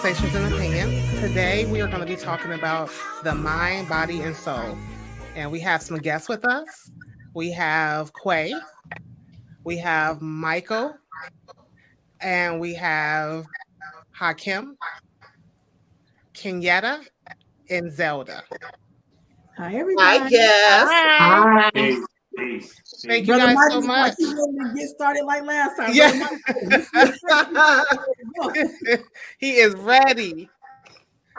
Conversations and Opinions. Today we are going to be talking about the mind, body, and soul. And we have some guests with us. We have Quay, we have Michael, and we have Hakim, Kenyatta, and Zelda. Hi, everybody. Hi, guest. Hi. Peace. Thank you guys so much. He's ready to get started like last time. Yeah. He is ready.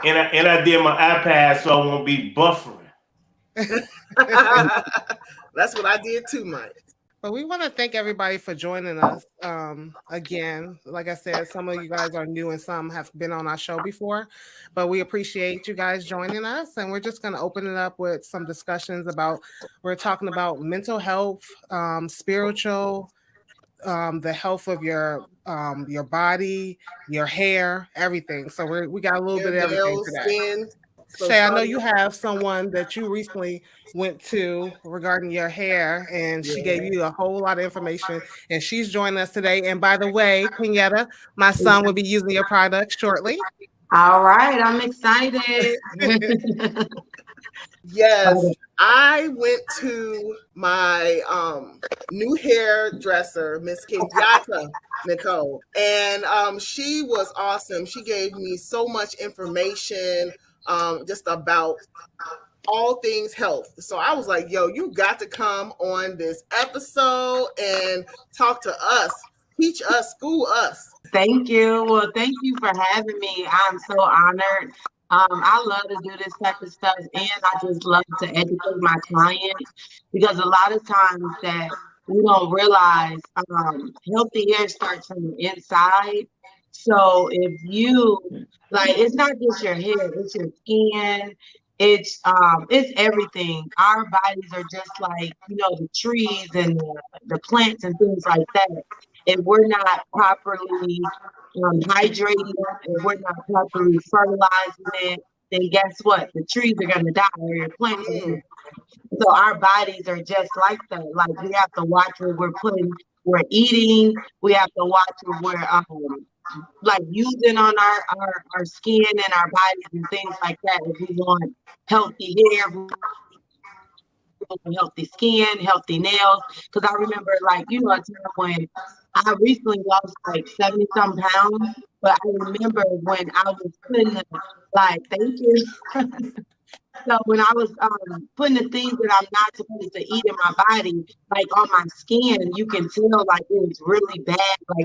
And I did my iPad so I won't be buffering. That's what I did too, Mike. But we want to thank everybody for joining us. Again, like I said, some of you guys are new and some have been on our show before, but we appreciate you guys joining us. And we're just going to open it up with some discussions about, we're talking about mental health, spiritual, the health of your body, your hair, everything. So we got a little bit of everything today. Shae, I know you have someone that you recently went to regarding your hair, and she gave you a whole lot of information, and she's joining us today. And by the way, Kenyatta, my son will be using your product shortly. All right, I'm excited. Yes, I went to my new hairdresser, Miss Kenyatta Nicole, and she was awesome. She gave me so much information just about all things health. So I was like, yo, you got to come on this episode and talk to us, teach us, school us. Thank you. Well, thank you for having me. I'm so honored. I love to do this type of stuff, and I just love to educate my clients, because a lot of times that we don't realize healthy hair starts from the inside. So if you it's not just your hair, it's your skin, it's everything. Our bodies are just like, the trees and the plants and things like that. If we're not properly hydrating, if we're not properly fertilizing it, then guess what? The trees are going to die, or your plants are going to die. So our bodies are just like that. Like, we have to watch what we're eating. We have to watch what we're using on our skin and our bodies and things like that. If we want healthy hair, healthy skin, healthy nails. Because I remember, a time when I recently lost 70 some pounds, but I remember when I was putting thank you. So when I was putting the things that I'm not supposed to eat in my body, on my skin, you can tell it was really bad,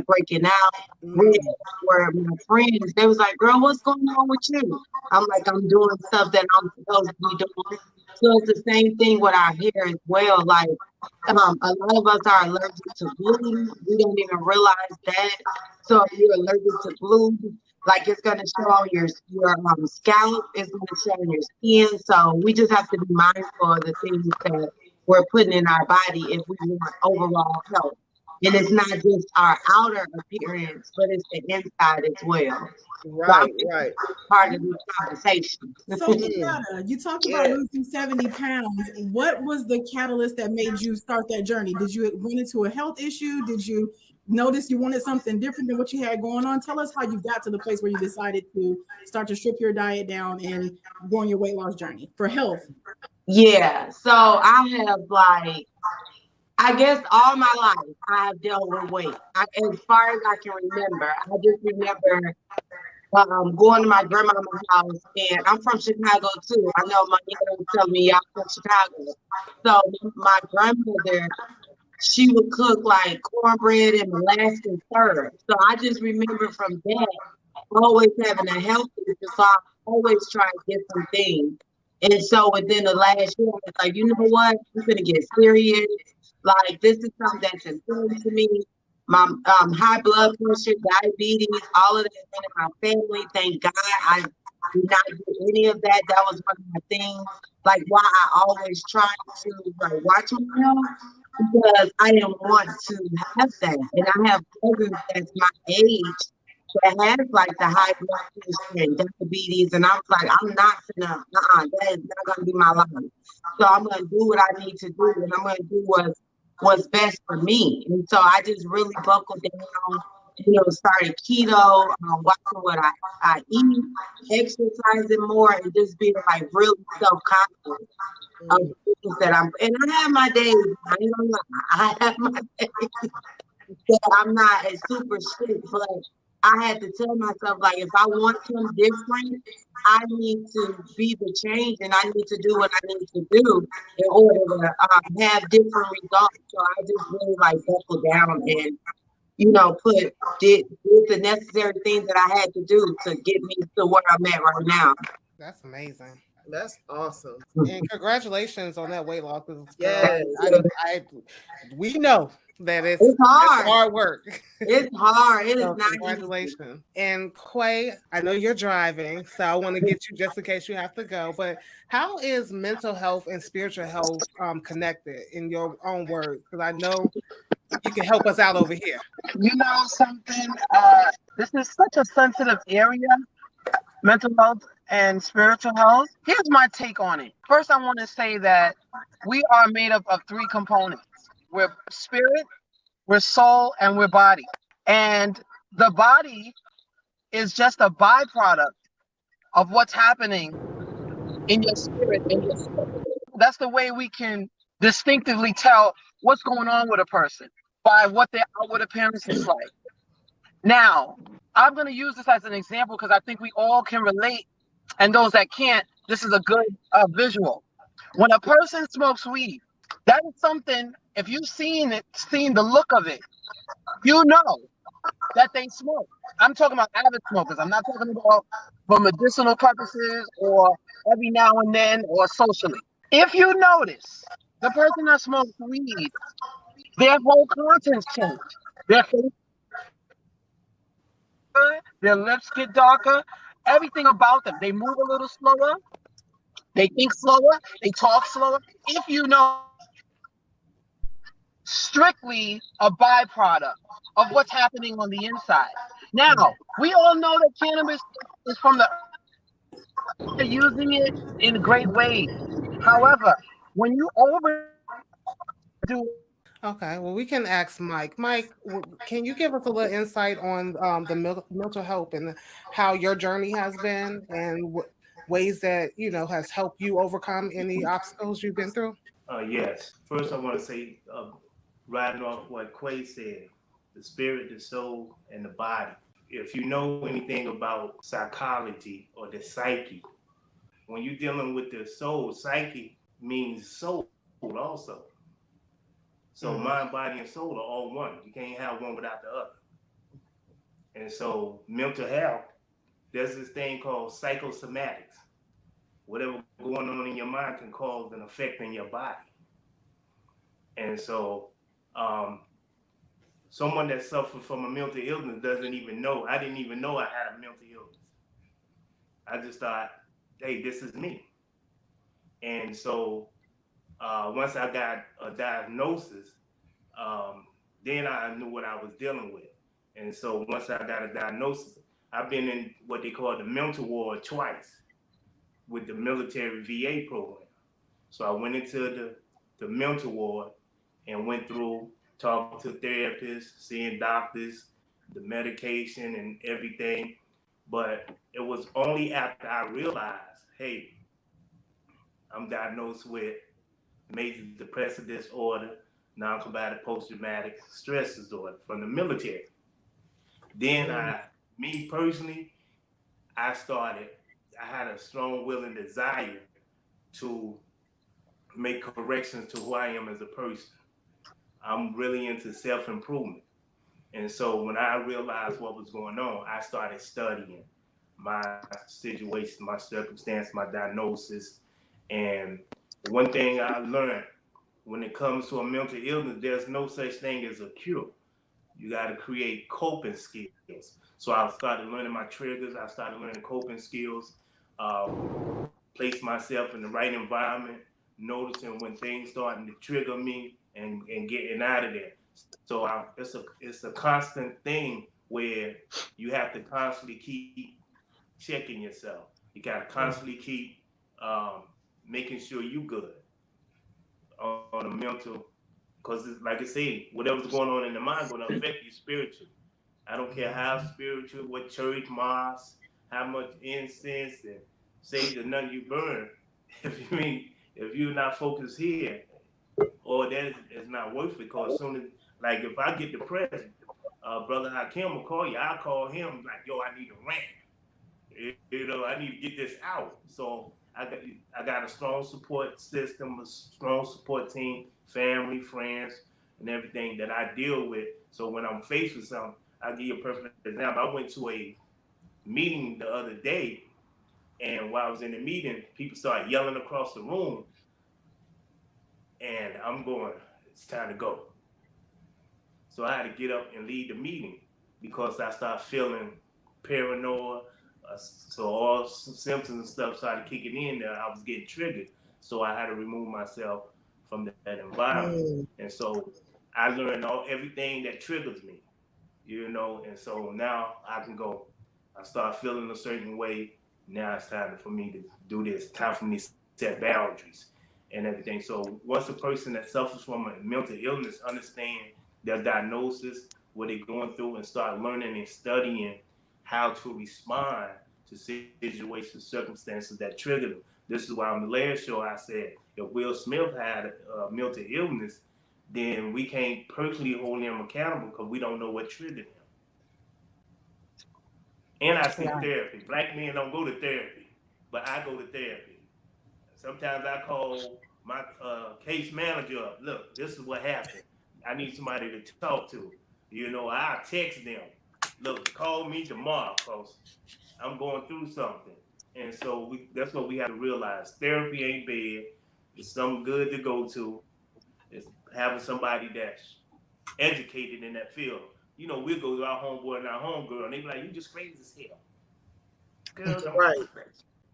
breaking out. Where my friends, they was like, girl, what's going on with you? I'm like, I'm doing stuff that I'm supposed to be doing. So it's the same thing with our hair as well. A lot of us are allergic to glue. We don't even realize that. So if you're allergic to glue, it's going to show on your scalp, it's going to show on your skin. So we just have to be mindful of the things that we're putting in our body if we want overall health. And it's not just our outer appearance, but it's the inside as well. Right. Part of the conversation. So, Kenyatta, you talked about losing 70 pounds. What was the catalyst that made you start that journey? Did you run into a health issue? Did you notice you wanted something different than what you had going on? Tell us how you got to the place where you decided to start to strip your diet down and go on your weight loss journey for health. Yeah, so I have I guess all my life I have dealt with weight. As far as I can remember, I just remember going to my grandmama's house, and I'm from Chicago too. I know my neighbor tell me y'all from Chicago. So my grandmother, she would cook cornbread and molasses syrup. So I just remember from that always having a healthy, so I always try to get some things. And so within the last year, I was like, you know what? I'm gonna get serious. This is something that's important to me. My high blood pressure, diabetes, all of that in my family. Thank God I did not do any of that. That was one of my things. Why I always try to watch my health, because I didn't want to have that. And I have cousins that's my age that has the high blood pressure and diabetes, and I was like, I'm not gonna, that is not gonna be my life. So I'm gonna do what I need to do, and I'm gonna do what's best for me. And so I just really buckled down. started keto, watching what I eat, exercising more, and just being like really self-conscious of the things that and I have my days, I ain't gonna lie, I have my days that I'm not as super strict, but I had to tell myself, like, if I want something different, I need to be the change and I need to do what I need to do in order to have different results. So I just really like buckle down and, did the necessary things that I had to do to get me to where I'm at right now. That's amazing. That's awesome. And congratulations on that weight loss, girl. Yes. We know that it's hard. hard work. It's hard. It is So not easy. congratulations. And Quay, I know you're driving, so I want to get you just in case you have to go. But how is mental health and spiritual health connected in your own words? Because I know you can help us out over here. You know something? This is such a sensitive area, mental health and spiritual health. Here's my take on it. First, I want to say that we are made up of three components. We're spirit, we're soul, and we're body. And the body is just a byproduct of what's happening in your spirit and your soul. That's the way we can distinctively tell what's going on with a person by what their outward appearance is like. Now, I'm going to use this as an example because I think we all can relate, and those that can't, this is a good visual. When a person smokes weed, that is something, if you've seen the look of it, you know that they smoke. I'm talking about avid smokers. I'm not talking about for medicinal purposes or every now and then or socially. If you notice, the person that smokes weed, their whole contents change. Their face, their lips get darker, everything about them. They move a little slower, they think slower, they talk slower. If you know, strictly a byproduct of what's happening on the inside. Now, we all know that cannabis is from the earth, using it in great ways. However, when you overdo Okay, well, we can ask Mike. Mike, can you give us a little insight on the mental health and how your journey has been and ways that, has helped you overcome any obstacles you've been through? Yes. First, I want to say, riding off what Quay said, the spirit, the soul, and the body. If you know anything about psychology or the psyche, when you're dealing with the soul, psyche means soul also. So mind, body, and soul are all one. You can't have one without the other. And so mental health, there's this thing called psychosomatics. Whatever going on in your mind can cause an effect in your body. And so someone that suffers from a mental illness doesn't even know. I didn't even know I had a mental illness. I just thought, hey, this is me. And so once I got a diagnosis, then I knew what I was dealing with. And so once I got a diagnosis, I've been in what they call the mental ward twice with the military VA program. So I went into the mental ward and went through talking to therapists, seeing doctors, the medication and everything. But it was only after I realized, hey, I'm diagnosed with major depressive disorder, non-combative post-traumatic stress disorder from the military. Then me personally, I had a strong will and desire to make corrections to who I am as a person. I'm really into self-improvement. And so when I realized what was going on, I started studying my situation, my circumstance, my diagnosis. And one thing I learned when it comes to a mental illness, there's no such thing as a cure. You got to create coping skills. So I started learning my triggers. I started learning coping skills, place myself in the right environment, noticing when things starting to trigger me and getting out of there. So it's a constant thing where you have to constantly keep checking yourself. You got to constantly keep making sure you good on a mental, because like I said, whatever's going on in the mind going to affect you spiritually. I don't care how spiritual, what church, mosque, how much incense and sage or nothing you burn. If you're not focused here, or that is not worth it, because soon as, like, if I get depressed, Brother Hakim will call you. I call him like, yo, I need a rant. I need to get this out. So I got a strong support system, a strong support team, family, friends, and everything that I deal with. So when I'm faced with something, I'll give you a perfect example. I went to a meeting the other day, and while I was in the meeting, people started yelling across the room, and I'm going, it's time to go. So I had to get up and lead the meeting because I started feeling paranoid. So all symptoms and stuff started kicking in there. I was getting triggered. So I had to remove myself from that environment. And so I learned everything that triggers me, and so now I can go. I start feeling a certain way. Now it's time for me to do this. Time for me to set boundaries and everything. So once a person that suffers from a mental illness understand their diagnosis, what they're going through, and start learning and studying how to respond to situations, circumstances that trigger them. This is why on the last show I said if Will Smith had a mental illness, then we can't personally hold him accountable because we don't know what triggered him. And I seek therapy. Black men don't go to therapy, but I go to therapy. Sometimes I call my case manager up. Look, this is what happened. I need somebody to talk to. I text them. Look, call me tomorrow because I'm going through something. And so that's what we have to realize. Therapy ain't bad. It's something good to go to. It's having somebody that's educated in that field. We'll go to our homeboy and our homegirl, and they be like, you just crazy as hell. Girl, don't Right.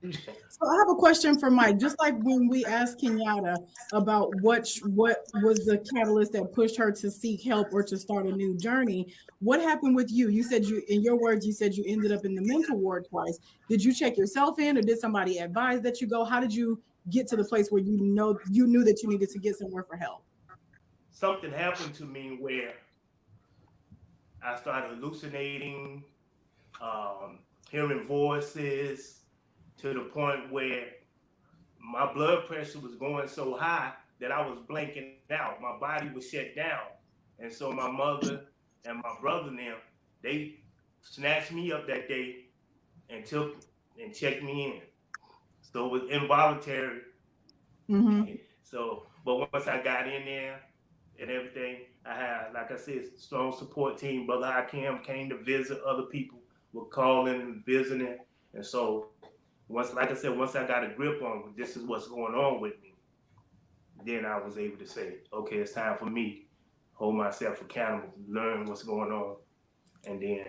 So I have a question for Mike. Just like when we asked Kenyatta about what was the catalyst that pushed her to seek help or to start a new journey, what happened with you? You said in your words, you said you ended up in the mental ward twice. Did you check yourself in, or did somebody advise that you go? How did you get to the place where you knew that you needed to get somewhere for help? Something happened to me where I started hallucinating, hearing voices, to the point where my blood pressure was going so high that I was blanking out. My body was shut down. And so my mother and my brother and them, they snatched me up that day and checked me in. So it was involuntary. Mm-hmm. So, but once I got in there and everything, I had, like I said, strong support team. Brother Hakim came to visit. Other people were calling and visiting. And so once I got a grip on this is what's going on with me, then I was able to say, okay, it's time for me hold myself accountable, learn what's going on, and then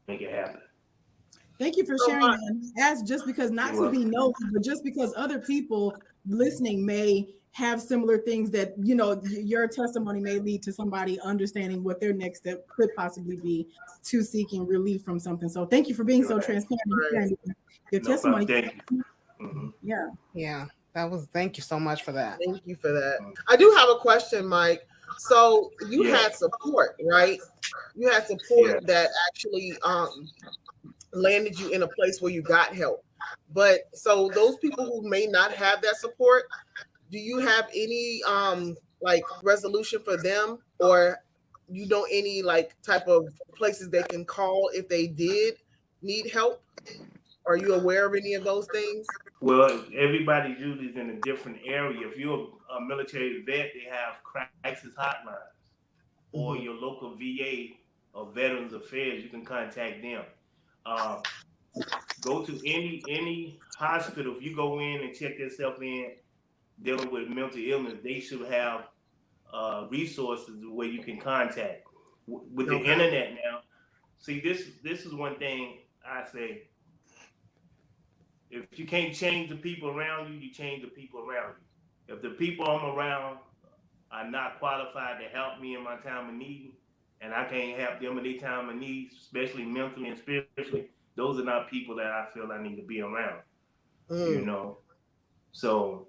make it happen. Thank you for sharing that. As just because not to be nosy, but just because other people listening may have similar things that your testimony may lead to somebody understanding what their next step could possibly be to seeking relief from something. So thank you for being so transparent and sharing your testimony. Thank you. Mm-hmm. Yeah. Thank you so much for that. Thank you for that. I do have a question, Mike. So you had support, right? You had support that actually landed you in a place where you got help. But so those people who may not have that support, do you have any like resolution for them, or you know any like type of places they can call if they did need help? Are you aware of any of those things? Well, everybody usually is in a different area. If you're a military vet, they have crisis hotlines, or your local VA or Veterans Affairs. You can contact them. Go to any hospital. If you go in and check yourself in dealing with mental illness, they should have resources where you can contact. With the internet now, see this is one thing I say. If you can't change the people around you, you change the people around you. If the people I'm around are not qualified to help me in my time of need, and I can't help them in their time of need, especially mentally and spiritually, those are not people that I feel I need to be around. So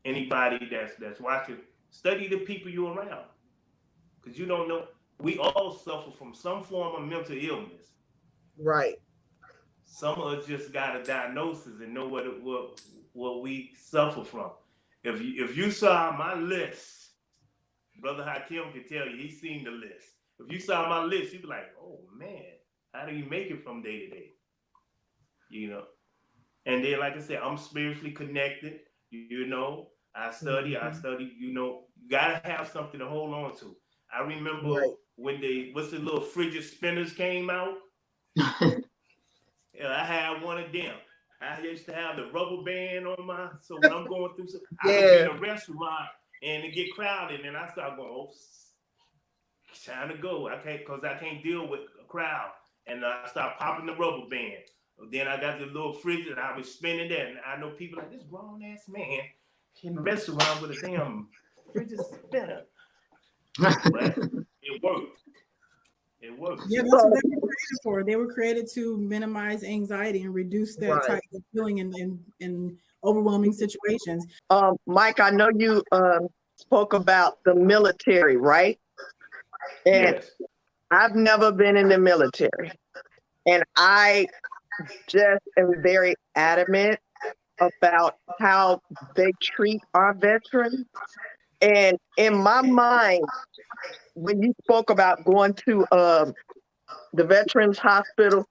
anybody that's watching, study the people you're around, because you don't know. we all suffer from some form of mental illness. Right. Some of us just got a diagnosis and know what we suffer from. If you saw my list, Brother Hakim can tell you, he's seen the list. If you saw my list, you'd be like, oh man, how do you make it from day to day? You know. And then, like I said, I'm spiritually connected. You know, I study. You know, you gotta have something to hold on to. I remember when what's the little frigid spinners came out. I had one of them. I used to have the rubber band on so when I'm going through, I could be in a restaurant and it get crowded, and I start going, oh, it's time to go. Because I can't deal with a crowd, and I start popping the rubber band. Then I got the little fridge and I was spinning that, and I know people like, this grown ass man in the restaurant with a damn fridge spinner. But it worked. It works. Yeah, that's what they were created for. They were created to minimize anxiety and reduce that type of feeling in overwhelming situations. Mike, I know you spoke about the military, right? And yes. I've never been in the military. And I just am very adamant about how they treat our veterans. And in my mind, when you spoke about going to the Veterans Hospital,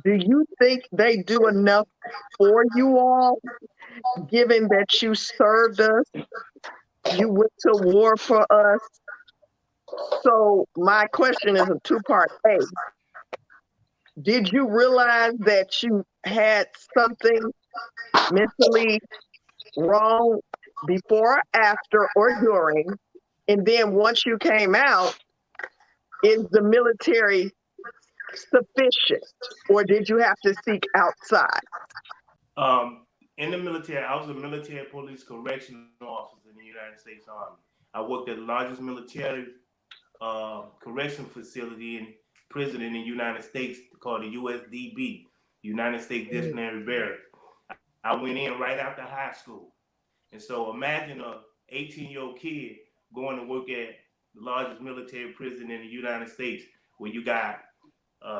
do you think they do enough for you all, given that you served us, you went to war for us? So my question is a two-part. A, did you realize that you had something mentally wrong before, after, or during? And then once you came out, is the military sufficient, or did you have to seek outside? In the military, I was a military police correctional officer in the United States Army. I worked at the largest military correction facility and prison in the United States called the USDB, United States Disciplinary Barracks. I went in right after high school. And so imagine a 18-year-old kid going to work at the largest military prison in the United States, where you got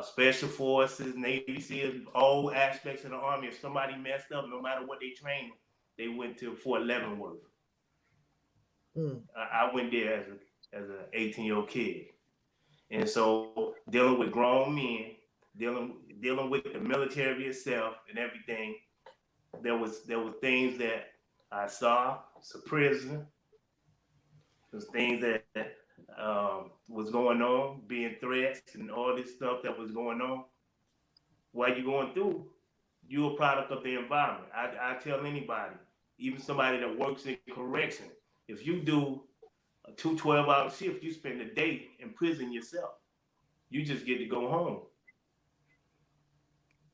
special forces, Navy SEALs, all aspects of the Army. If somebody messed up, no matter what they trained, they went to Fort Leavenworth. I went there as an 18-year-old kid. And so dealing with grown men, dealing with the military itself and everything, there was things that I saw. It's a prison. There's things that was going on, being threats and all this stuff that was going on. While you're going through, you're a product of the environment. I tell anybody, even somebody that works in correction, if you do a 2 12-hour shift, you spend a day in prison yourself. You just get to go home.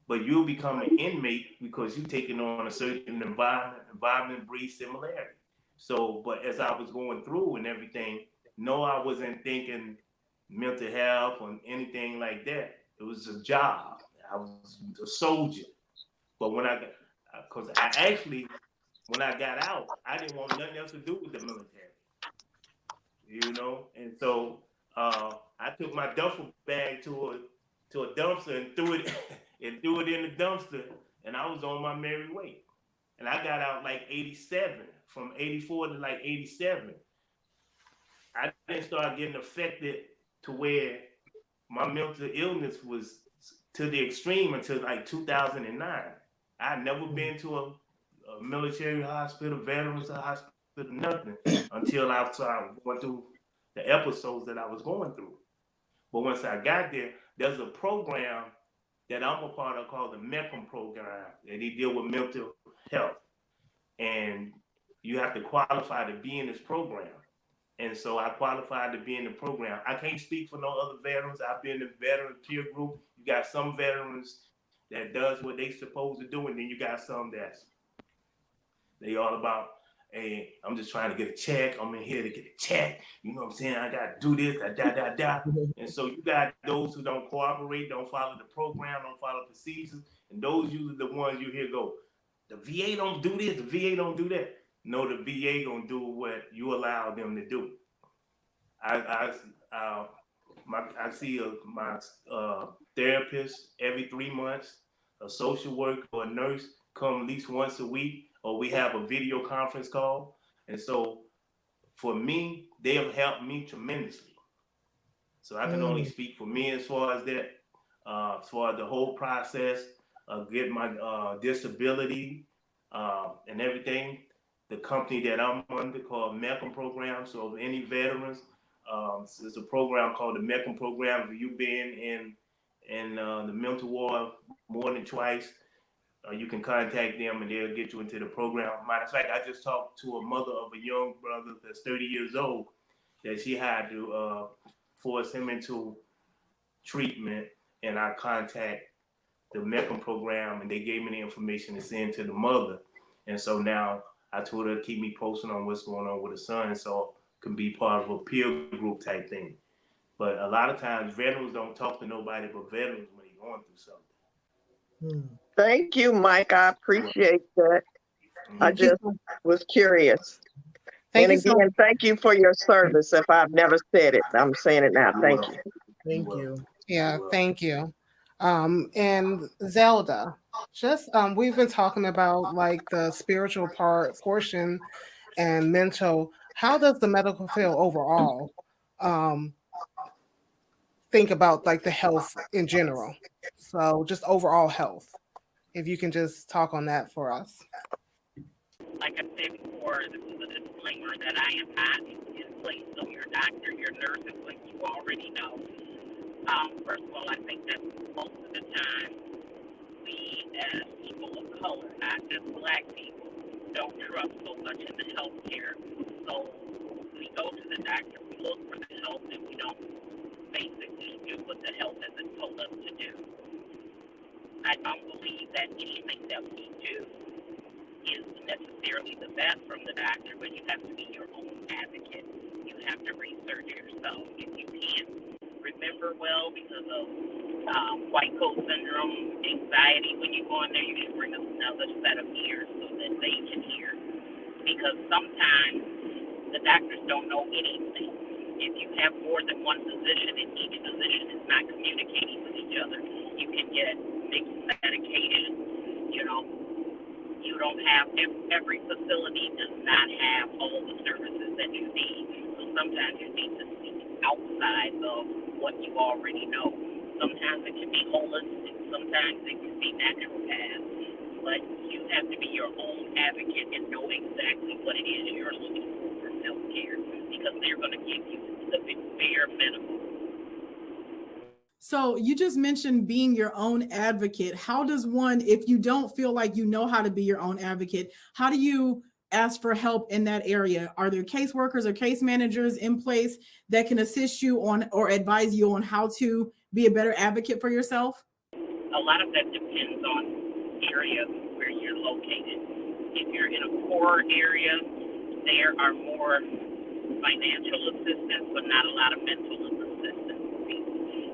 But you'll become an inmate because you're taking on a certain environment breeds similarity. So, but as I was going through and everything, no, I wasn't thinking mental health or anything like that. It was a job. I was a soldier. But when I got out, I didn't want nothing else to do with the military. You know? And so I took my duffel bag to a dumpster and threw it in the dumpster, and I was on my merry way. And I got out like 87, from 84 to like 87. I didn't start getting affected to where my mental illness was to the extreme until like 2009. I'd never been to a military hospital, veterans hospital, nothing, until I started going through the episodes that I was going through. But once I got there, there's a program that I'm a part of called the MECM program, and they deal with mental health. And you have to qualify to be in this program. And so I qualified to be in the program. I can't speak for no other veterans. I've been in the veteran peer group. You got some veterans that does what they supposed to do, and then you got some they all about, hey, I'm just trying to get a check. I'm in here to get a check. You know what I'm saying? I got to do this, da. And so you got those who don't cooperate, don't follow the program, don't follow procedures. And those usually the ones you hear go, the VA don't do this, the VA don't do that. No, the VA gonna do what you allow them to do. I see my therapist every 3 months, a social worker or a nurse come at least once a week, or we have a video conference call. And so for me, they have helped me tremendously. So I can only speak for me as far as that, as far as the whole process of getting my disability and everything. The company that I'm under called Melanin program. So any veterans, it's a program called the Melanin program. If you've been in the mental ward more than twice, you can contact them and they'll get you into the program. Matter of fact, I just talked to a mother of a young brother that's 30 years old that she had to force him into treatment, and I contact the Melanin program, and they gave me the information to send to the mother. And so now I told her to keep me posted on what's going on with the son, so it can be part of a peer group type thing. But a lot of times veterans don't talk to nobody but veterans when they're going through something. Thank you, Mike. I appreciate that. I just was curious. Thank and you again, so thank you for your service. If I've never said it, I'm saying it now. Thank you. Thank you. Yeah, thank you. And Zelda, just we've been talking about like the spiritual portion and mental. How does the medical field overall think about like the health in general? So just overall health. If you can just talk on that for us. Like I said before, this is a disclaimer that I am not in place of your doctor, your nurse, and what you already know. First of all, I think that most of the time, we as people of color, not just black people, don't trust so much in the health care. So we go to the doctor, we look for the help, and we don't basically do what the health has told us to do. I don't believe that anything that we do is necessarily the best from the doctor, but you have to be your own advocate. You have to research yourself. If you can't remember well because of white coat syndrome, anxiety, when you go in there, you should bring another set of ears so that they can hear. Because sometimes the doctors don't know anything. If you have more than one physician and each physician is not communicating with each other, you can get mixed medication. You don't have, every facility does not have all the services that you need. So sometimes you need to seek outside of what you already know. Sometimes it can be holistic, sometimes it can be naturopath, but you have to be your own advocate and know exactly what it is you're looking for from healthcare, because they're going to give you the bare minimum. So you just mentioned being your own advocate. How does one, if you don't feel like you know how to be your own advocate, how do you ask for help in that area? Are there caseworkers or case managers in place that can assist you on or advise you on how to be a better advocate for yourself? A lot of that depends on area where you're located. If you're in a poor area, there are more financial assistance, but not a lot of mental assistance.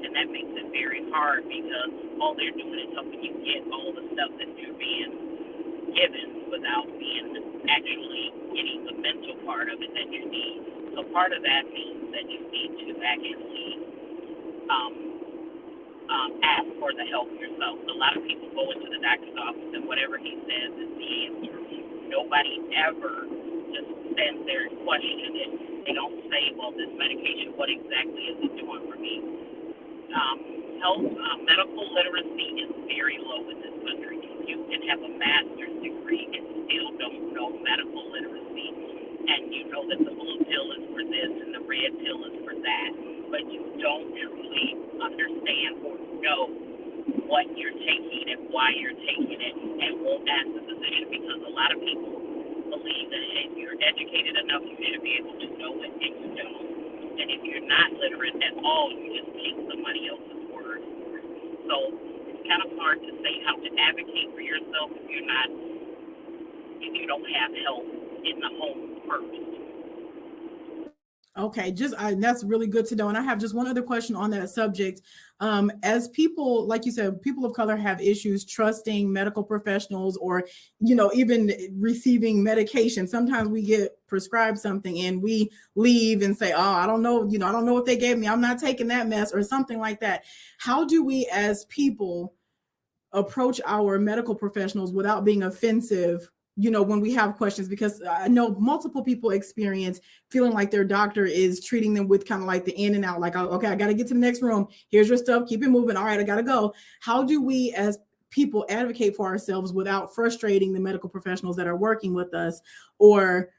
And that makes it very hard because all they're doing is helping you get all the stuff that you're being given without being actually getting the mental part of it that you need. So part of that means that you need to actually ask for the help yourself. A lot of people go into the doctor's office and whatever he says is the answer. Nobody ever just stands there and questions it. They don't say, well, this medication, what exactly is it doing for me? Medical literacy is very low in this country. You can have a master's degree and still don't know medical literacy. And you know that the blue pill is for this and the red pill is for that. But you don't truly understand or know what you're taking and why you're taking it, and won't ask the physician, because a lot of people believe that if you're educated enough, you should be able to know it, and you don't. And if you're not literate at all, you just take somebody else's word. So it's kind of hard to say how to advocate for yourself if you don't have help in the home first. Okay, that's really good to know. And I have just one other question on that subject. As people, like you said, people of color have issues trusting medical professionals, or even receiving medication. Sometimes we get prescribed something and we leave and say, "Oh, I don't know. I don't know what they gave me. I'm not taking that mess," or something like that. How do we, as people, approach our medical professionals without being offensive, when we have questions? Because I know multiple people experience feeling like their doctor is treating them with kind of like the in and out, like, okay, I got to get to the next room. Here's your stuff. Keep it moving. All right, I got to go. How do we, as people, advocate for ourselves without frustrating the medical professionals that are working with us? Or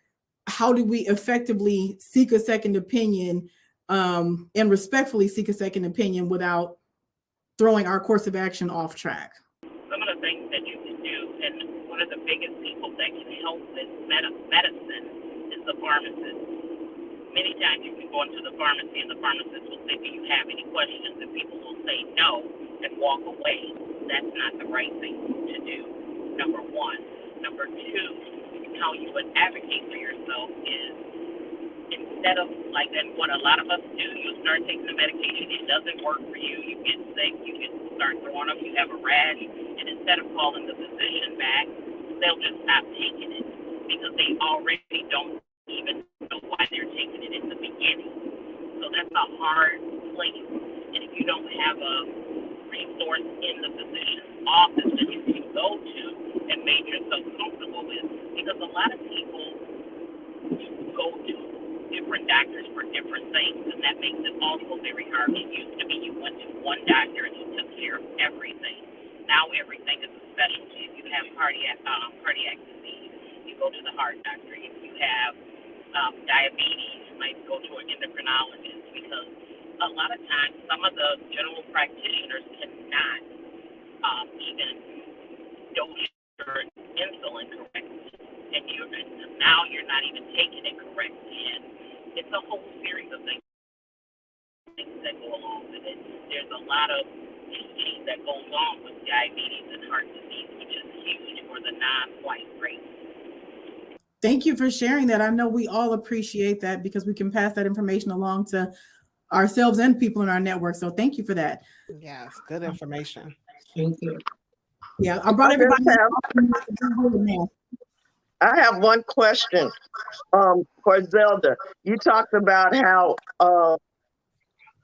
how do we effectively seek a second opinion, and respectfully seek a second opinion without throwing our course of action off track? Some of the things that you can do, and one of the biggest people that can help with medicine is the pharmacist. Many times you can go into the pharmacy and the pharmacist will say, "Do you have any questions?" And people will say no and walk away. That's not the right thing to do, number one. Number two, how you would advocate for yourself is, instead of and what a lot of us do, you start taking the medication, it doesn't work for you, you get sick, you get start throwing up, you have a rash, and instead of calling the physician back, they'll just stop taking it because they already don't even know why they're taking it in the beginning. So that's a hard place. And if you don't have a resource in the physician's office that you can go to and make yourself comfortable with, because a lot of people go to different doctors for different things, and that makes it also very hard. It used to be you went to one doctor and he took care of everything. Now everything is a specialty. If you have cardiac disease, you go to the heart doctor. If you have diabetes, you might go to an endocrinologist, because a lot of times some of the general practitioners cannot even dose your insulin correctly, and now you're not even taking it correctly. And it's a whole series of things that go along with it. There's a lot of teaching that goes on with diabetes and heart disease, which is huge for the non-white race. Thank you for sharing that. I know we all appreciate that, because we can pass that information along to ourselves and people in our network. So thank you for that. Yes, good information. Thank you. Yeah, I brought everybody. I have one question for Zelda. You talked about how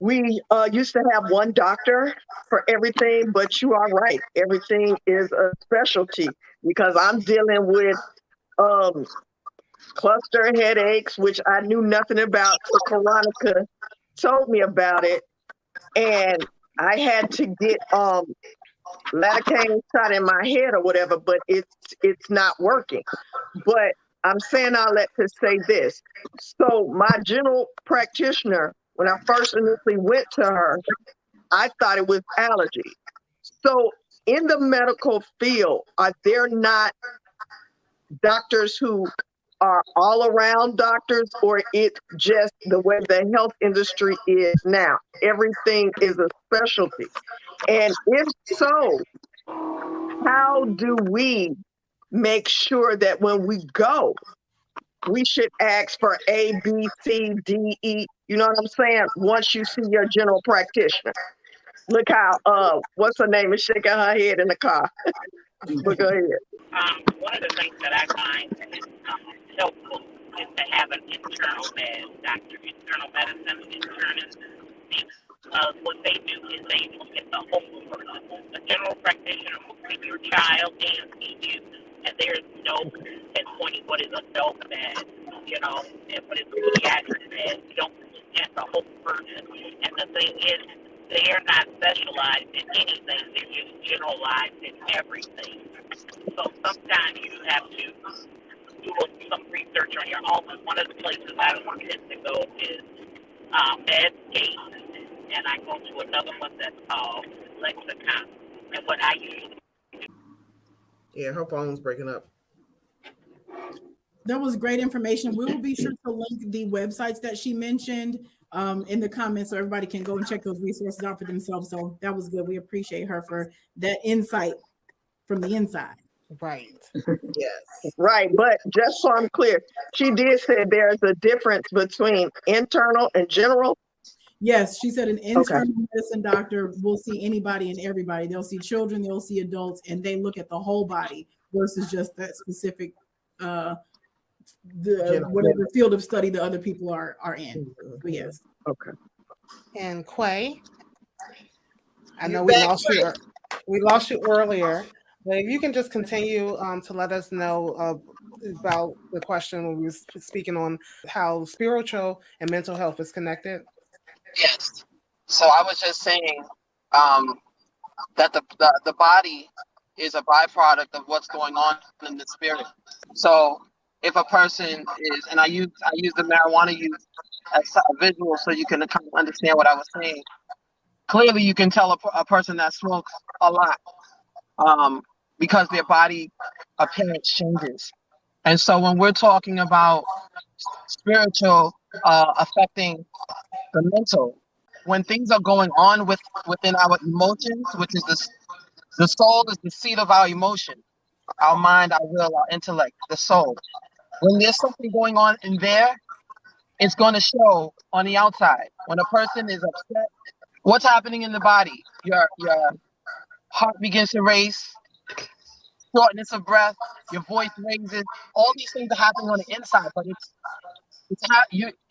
we used to have one doctor for everything, but you are right. Everything is a specialty, because I'm dealing with cluster headaches, which I knew nothing about. So Caronica told me about it, and I had to get lidocaine shot in my head or whatever, but it's not working. But I'm saying all that to say this. So my general practitioner, when I first initially went to her, I thought it was allergy. So in the medical field, are there not doctors who are all around doctors, or it's just the way the health industry is now? Everything is a specialty. And if so, how do we make sure that when we go, we should ask for A, B, C, D, E, you know what I'm saying? Once you see your general practitioner. Look how, what's her name is shaking her head in the car. But go ahead. One of the things that I find is helpful is to have an internal doctor, internal medicine internist. What they do is they look at the whole person. A general practitioner will see your child and see you, and there's no pinpointing what is adult bad, and what is pediatric bad. You don't look at the whole person. And the thing is, they are not specialized in anything. They're just generalized in everything. So sometimes you have to do some research on your own. One of the places I tend to go is Medscape, and I go to another one that's called Lexicon. And what I usually do. Yeah, her phone's breaking up. That was great information. We will be sure to link the websites that she mentioned in the comments, so everybody can go and check those resources out for themselves. So that was good. We appreciate her for that insight from the inside. Right. Yes. Right, but just so I'm clear, she did say there's a difference between internal and general. Yes, she said an Okay. internal medicine doctor will see anybody and everybody. They'll see children, they'll see adults, and they look at the whole body versus just that specific whatever field of study the other people are in. So yes. Okay. And Quay, I know You we back, lost Quay? you. We lost you earlier, but if you can just continue to let us know about the question when we were speaking on how spiritual and mental health is connected. Yes. So I was just saying that the body is a byproduct of what's going on in the spirit. So if a person is, and I use the marijuana use as a visual so you can kind of understand what I was saying. Clearly, you can tell a person that smokes a lot because their body appearance changes. And so when we're talking about spiritual affecting the mental, when things are going on within our emotions, which is the soul is the seat of our emotion, our mind, our will, our intellect, the soul. When there's something going on in there, it's going to show on the outside. When a person is upset, what's happening in the body? Your heart begins to race, shortness of breath, your voice raises. All these things are happening on the inside, but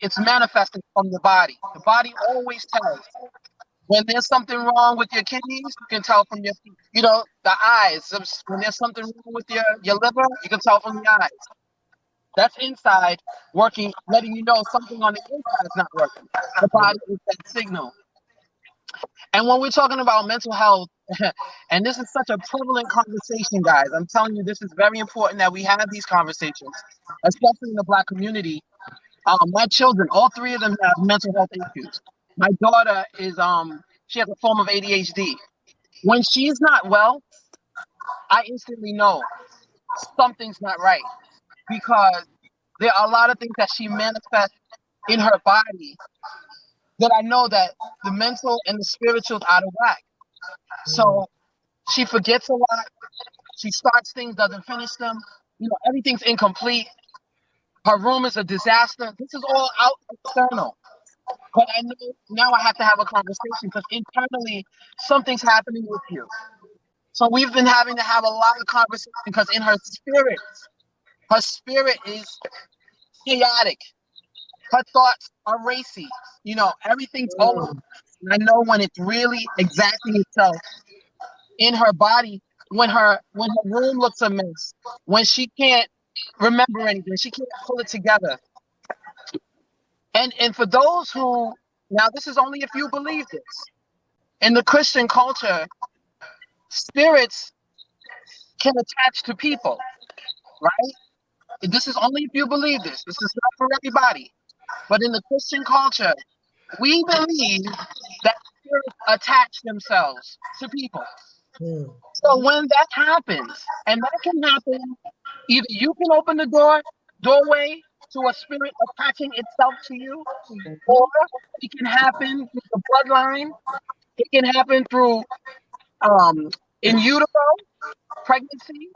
it's manifesting from the body. The body always tells. When there's something wrong with your kidneys, you can tell from the eyes. When there's something wrong with your liver, you can tell from the eyes. That's inside working, letting you know something on the inside is not working. The body is that signal. And when we're talking about mental health, and this is such a prevalent conversation, guys, I'm telling you, this is very important that we have these conversations, especially in the Black community. My children, all three of them have mental health issues. My daughter she has a form of ADHD. When she's not well, I instantly know something's not right because there are a lot of things that she manifests in her body that I know that the mental and the spiritual is out of whack. So she forgets a lot. She starts things, doesn't finish them. Everything's incomplete. Her room is a disaster. This is all out external. But I know now I have to have a conversation because internally something's happening with you. So we've been having to have a lot of conversation because in her spirit is chaotic. Her thoughts are racy. Everything's all. I know when it's really exacting itself in her body, when her room looks a mess, when she can't remember anything, she can't pull it together. And for those who, now this is only if you believe this, in the Christian culture, spirits can attach to people, right? This is only if you believe this. This is not for everybody. But in the Christian culture, we believe that spirits attach themselves to people. So when that happens, and that can happen, either you can open the doorway to a spirit attaching itself to you, or it can happen through the bloodline. It can happen through in utero, pregnancy.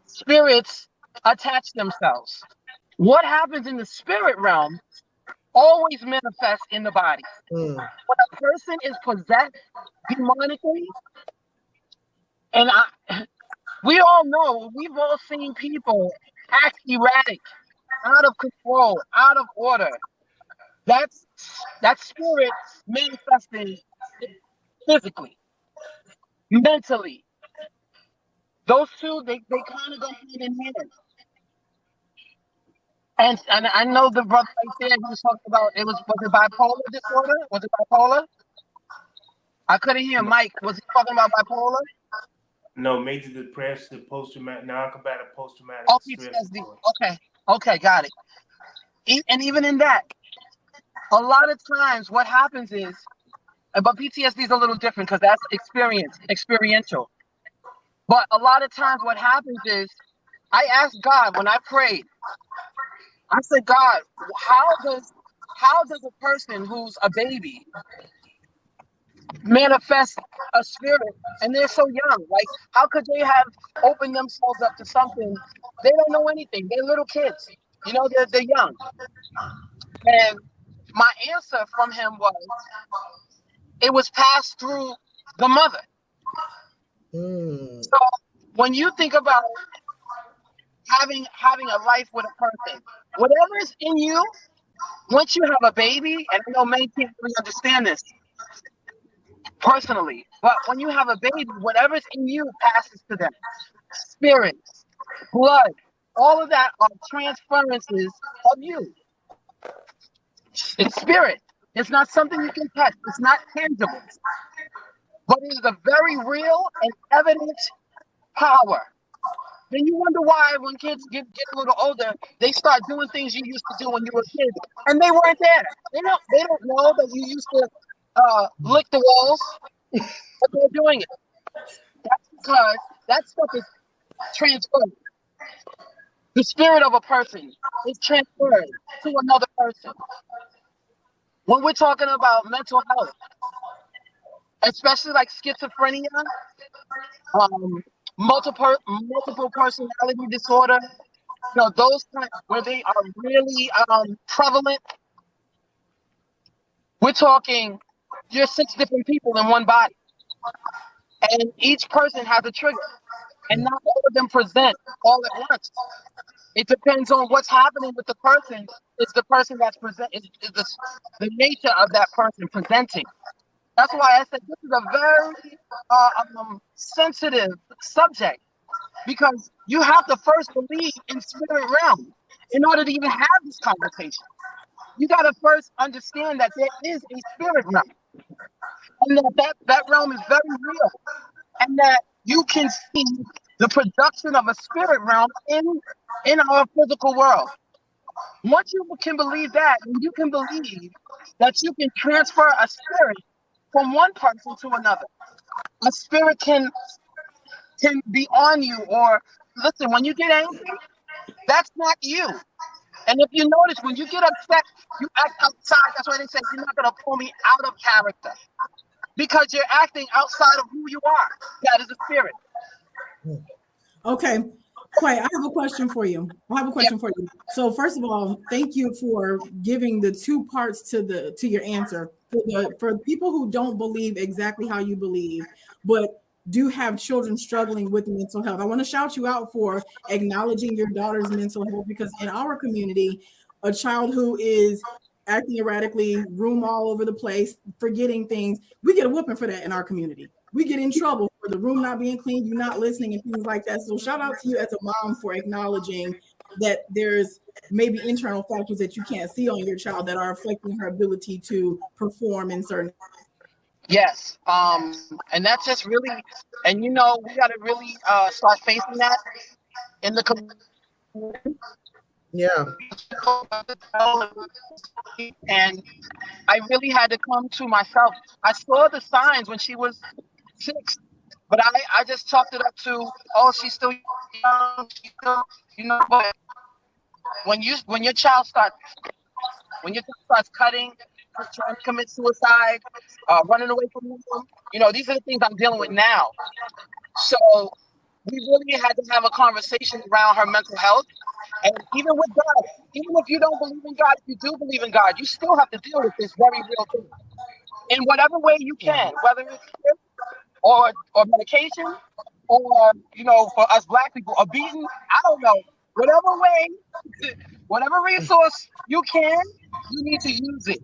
Spirits attach themselves. What happens in the spirit realm always manifests in the body. When a person is possessed demonically, and we all know, we've all seen people act erratic, out of control, out of order. That's that spirit manifesting physically, mentally. Those two, they kind of go hand in hand. And I know the brother right there, he was talking about, was it bipolar disorder? Was it bipolar? I couldn't hear Mike. Was he talking about bipolar? No, major depression, post-traumatic, non-combative post-traumatic stress disorder. Okay, got it. And even in that, a lot of times what happens is, but PTSD is a little different because that's experiential. But a lot of times what happens is, I asked God when I prayed, I said, God, how does a person who's a baby manifest a spirit, and they're so young. Like, how could they have opened themselves up to something? They don't know anything. They're little kids. You know, they're young. And my answer from him was, it was passed through the mother. So when you think about having a life with a person, whatever is in you, once you have a baby, and I know many people really understand this personally, but when you have a baby, whatever's in you passes to them. Spirit, blood, all of that are transferences of you. It's spirit. It's not something you can touch. It's not tangible. But it is a very real and evident power. Then you wonder why when kids get a little older, they start doing things you used to do when you were kids, and they weren't there. They don't know that you used to lick the walls, but they're doing it. That's because that stuff is transferred. The spirit of a person is transferred to another person. When we're talking about mental health, especially like schizophrenia, multiple personality disorder, you know, those kinds where they are really prevalent. We're talking, you're 6 different people in one body, and each person has a trigger, and not all of them present all at once. It depends on what's happening with the person. It's the person that's the nature of that person presenting. That's why I said this is a very sensitive subject, because you have to first believe in spirit realm in order to even have this conversation. You got to first understand that there is a spirit realm, and that realm is very real, and that you can see the production of a spirit realm in our physical world. Once you can believe that, and you can believe that you can transfer a spirit from one person to another. A spirit can be on you, or listen, when you get angry, that's not you. And if you notice, when you get upset, you act outside. That's why they say you're not going to pull me out of character, because you're acting outside of who you are. That is a spirit. Okay. Quite, I have a question for you. So first of all, thank you for giving the 2 parts to your answer. For people who don't believe exactly how you believe, but do have children struggling with mental health, I want to shout you out for acknowledging your daughter's mental health, because in our community, a child who is acting erratically, room all over the place, forgetting things, we get a whooping for that in our community. We get in trouble for the room not being clean, you not listening, and things like that. So shout out to you as a mom for acknowledging that there's maybe internal factors that you can't see on your child that are affecting her ability to perform in certain. Yes. And that's just really, and you know, we got to really start facing that in the community. Yeah. And I really had to come to myself. I saw the signs when she was 6, but I just chalked it up to, oh, she's still young, you know. But when your child starts cutting, trying to commit suicide, running away from you, you know, these are the things I'm dealing with now. So we really had to have a conversation around her mental health. And even with God, even if you don't believe in God, if you do believe in God, you still have to deal with this very real thing in whatever way you can, whether it's or medication, or, you know, for us Black people, a beating, I don't know, whatever way, whatever resource you can, you need to use it,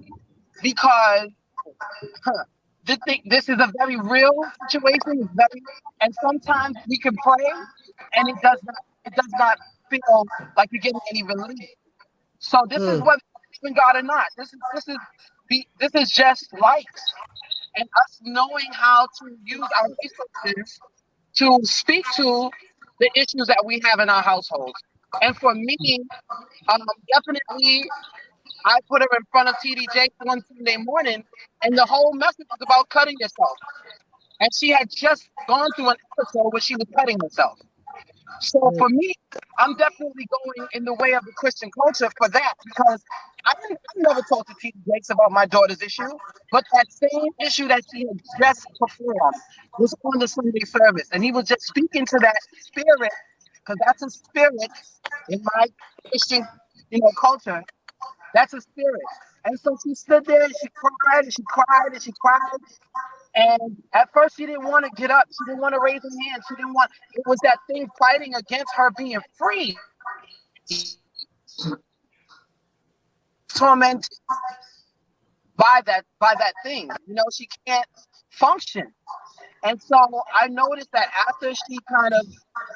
because this is a very real situation. And sometimes we can pray, and it does not feel like you're getting any relief. So this is whether you believe in God or not. This is just life, and us knowing how to use our resources to speak to the issues that we have in our households. And for me, definitely, I put her in front of TDJ one Sunday morning, and the whole message was about cutting yourself. And she had just gone through an episode where she was cutting herself. So for me, I'm definitely going in the way of the Christian culture for that, because I never talked to T.D. Jakes about my daughter's issue, but that same issue that she had just performed was on the Sunday service, and he was just speaking to that spirit, because that's a spirit in my Christian, culture. That's a spirit. And so she stood there and she cried and she cried and she cried. And at first she didn't want to get up. She didn't want to raise her hand. She didn't want, it was that thing fighting against her being free. Tormented by that thing. She can't function. And so I noticed that after she kind of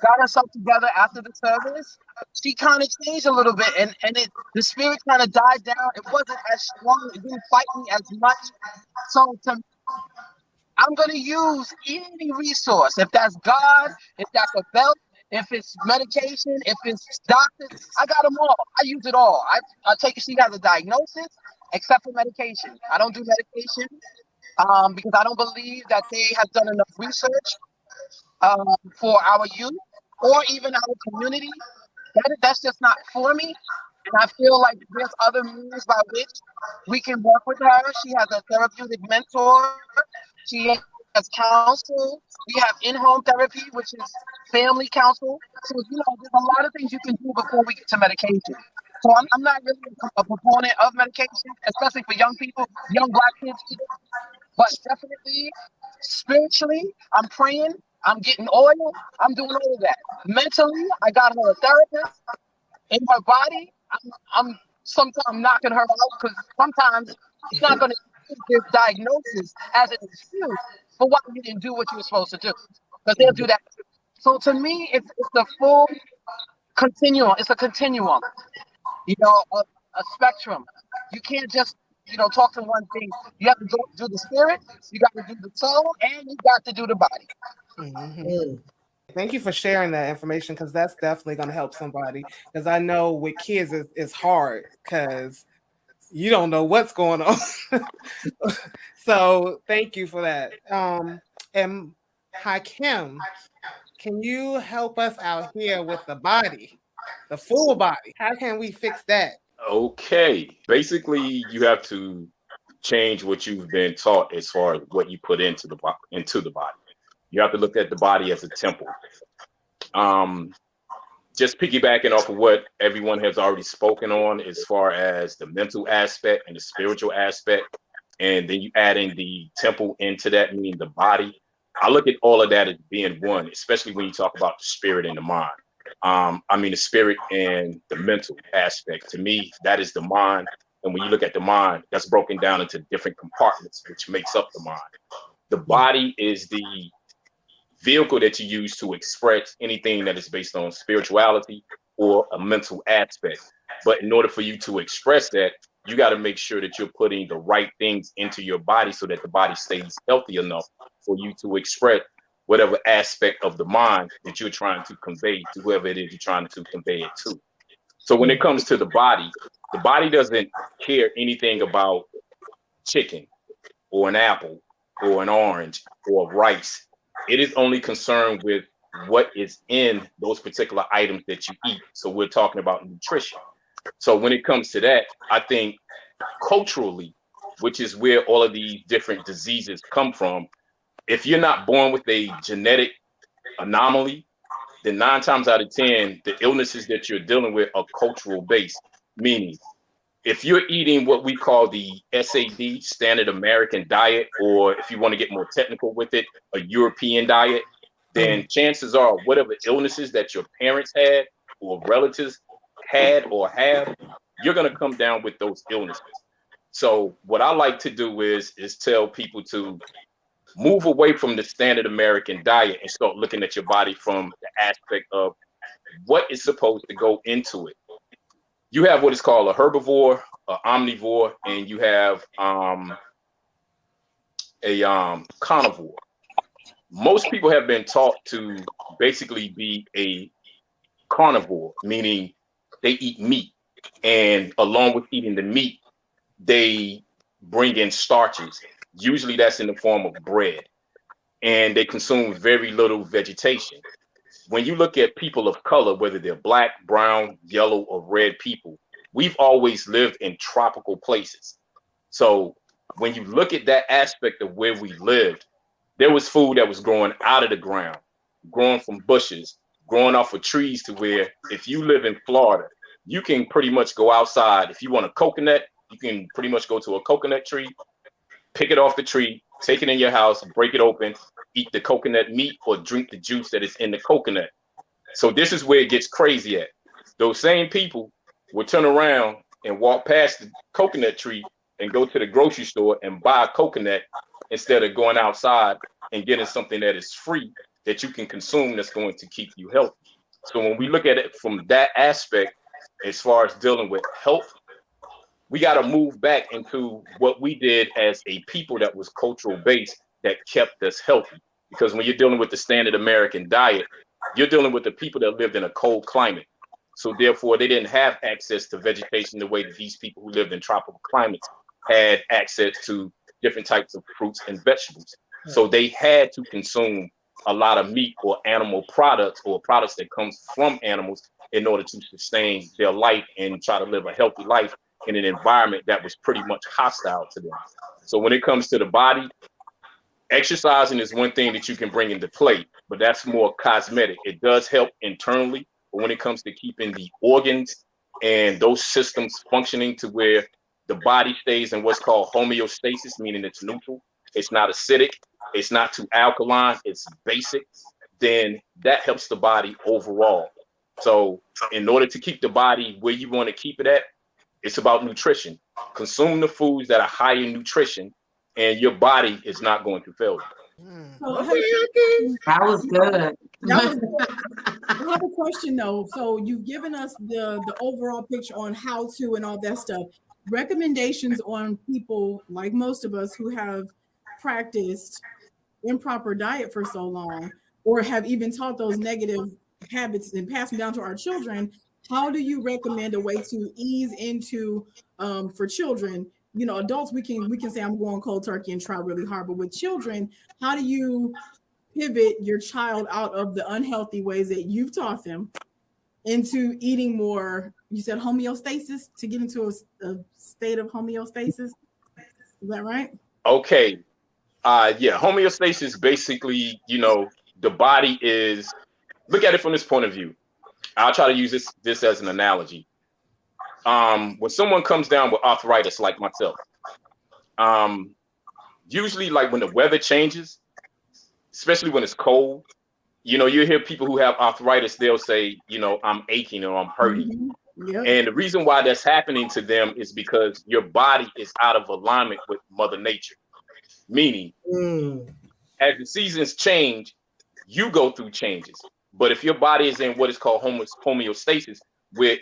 got herself together after the service, she kind of changed a little bit, and the spirit kind of died down. It wasn't as strong. It didn't fight me as much. So I'm going to use any resource. If that's God, if that's a belt, if it's medication, if it's doctors, I got them all. I use it all. I take it she has a diagnosis, except for medication. I don't do medication because I don't believe that they have done enough research for our youth or even our community. That's just not for me. And I feel like there's other means by which we can work with her. She has a therapeutic mentor. She has counsel. We have in-home therapy, which is family counsel. So, there's a lot of things you can do before we get to medication. So I'm not really a proponent of medication, especially for young people, young Black kids. But definitely, spiritually, I'm praying. I'm getting oil. I'm doing all of that. Mentally, I got her a therapist. In her body, I'm sometimes knocking her out, because sometimes it's not going to use this diagnosis as an excuse for why you didn't do what you were supposed to do, because they'll do that. So to me, it's a full continuum. It's a continuum, a spectrum. You can't just talk to one thing. You have to do the spirit, you got to do the soul, and you got to do the body. Mm-hmm. Thank you for sharing that information, because that's definitely going to help somebody. Because I know with kids it's hard because you don't know what's going on. So thank you for that. And Hakim, can you help us out here with the body, the full body? How can we fix that? Okay. Basically, you have to change what you've been taught as far as what you put into the body. You have to look at the body as a temple. Just piggybacking off of what everyone has already spoken on as far as the mental aspect and the spiritual aspect, and then you add in the temple into that, meaning the body. I look at all of that as being one, especially when you talk about the spirit and the mind. The spirit and the mental aspect. To me, that is the mind. And when you look at the mind, that's broken down into different compartments, which makes up the mind. The body is the vehicle that you use to express anything that is based on spirituality or a mental aspect. But in order for you to express that, you got to make sure that you're putting the right things into your body so that the body stays healthy enough for you to express whatever aspect of the mind that you're trying to convey to whoever it is you're trying to convey it to. So when it comes to the body doesn't care anything about chicken or an apple or an orange or rice. It is only concerned with what is in those particular items that you eat. So we're talking about nutrition. So when it comes to that, I think culturally, which is where all of these different diseases come from, if you're not born with a genetic anomaly, then 9 times out of 10, the illnesses that you're dealing with are cultural based. Meaning, if you're eating what we call the SAD, Standard American Diet, or if you want to get more technical with it, a European diet, then chances are whatever illnesses that your parents had or relatives had or have, you're going to come down with those illnesses. So what I like to do is tell people to move away from the Standard American diet and start looking at your body from the aspect of what is supposed to go into it. You have what is called a herbivore, an omnivore, and you have a carnivore. Most people have been taught to basically be a carnivore, meaning they eat meat, and along with eating the meat, they bring in starches. Usually that's in the form of bread, and they consume very little vegetation. when you look at people of color, whether they're black, brown, yellow, or red people, we've always lived in tropical places. So when you look at that aspect of where we lived, there was food that was growing out of the ground, growing from bushes, growing off of trees, to where if you live in Florida, you can pretty much go outside. If you want a coconut, you can pretty much go to a coconut tree, pick it off the tree, take it in your house, break it open, eat the coconut meat, or drink the juice that is in the coconut. So this is where it gets crazy at. Those same people will turn around and walk past the coconut tree and go to the grocery store and buy a coconut instead of going outside and getting something that is free that you can consume that's going to keep you healthy. So when we look at it from that aspect, as far as dealing with health, we got to move back into what we did as a people that was cultural based, that kept us healthy. Because when you're dealing with the standard American diet, you're dealing with the people that lived in a cold climate. So therefore, they didn't have access to vegetation the way that these people who lived in tropical climates had access to different types of fruits and vegetables. So they had to consume a lot of meat or animal products, or products that comes from animals, in order to sustain their life and try to live a healthy life in an environment that was pretty much hostile to them. So when it comes to the body, exercising is one thing that you can bring into play, but that's more cosmetic. It does help internally, but when it comes to keeping the organs and those systems functioning to where the body stays in what's called homeostasis, meaning it's neutral, it's not acidic, it's not too alkaline, it's basic, then that helps the body overall. So in order to keep the body where you want to keep it at, it's about nutrition. Consume the foods that are high in nutrition, and your body is not going to fail you. So That was good. I have a question though. So you've given us the overall picture on how to and all that stuff. Recommendations on people like most of us who have practiced improper diet for so long, or have even taught those negative habits and passed them down to our children. How do you recommend a way to ease into for children? You know, adults, we can say I'm going cold turkey and try really hard, but with children, how do you pivot your child out of the unhealthy ways that you've taught them into eating more? You said homeostasis, to get into a state of homeostasis. Is that right? Okay. Yeah, homeostasis basically, you know, the body is, look at it from this point of view. I'll try to use this as an analogy. When someone comes down with arthritis like myself, usually like when the weather changes, especially when it's cold, you know, you hear people who have arthritis, they'll say, you know, I'm aching or I'm hurting. Mm-hmm. Yep. And the reason why that's happening to them is because your body is out of alignment with Mother Nature. Meaning, as the seasons change, you go through changes. But if your body is in what is called homeostasis, where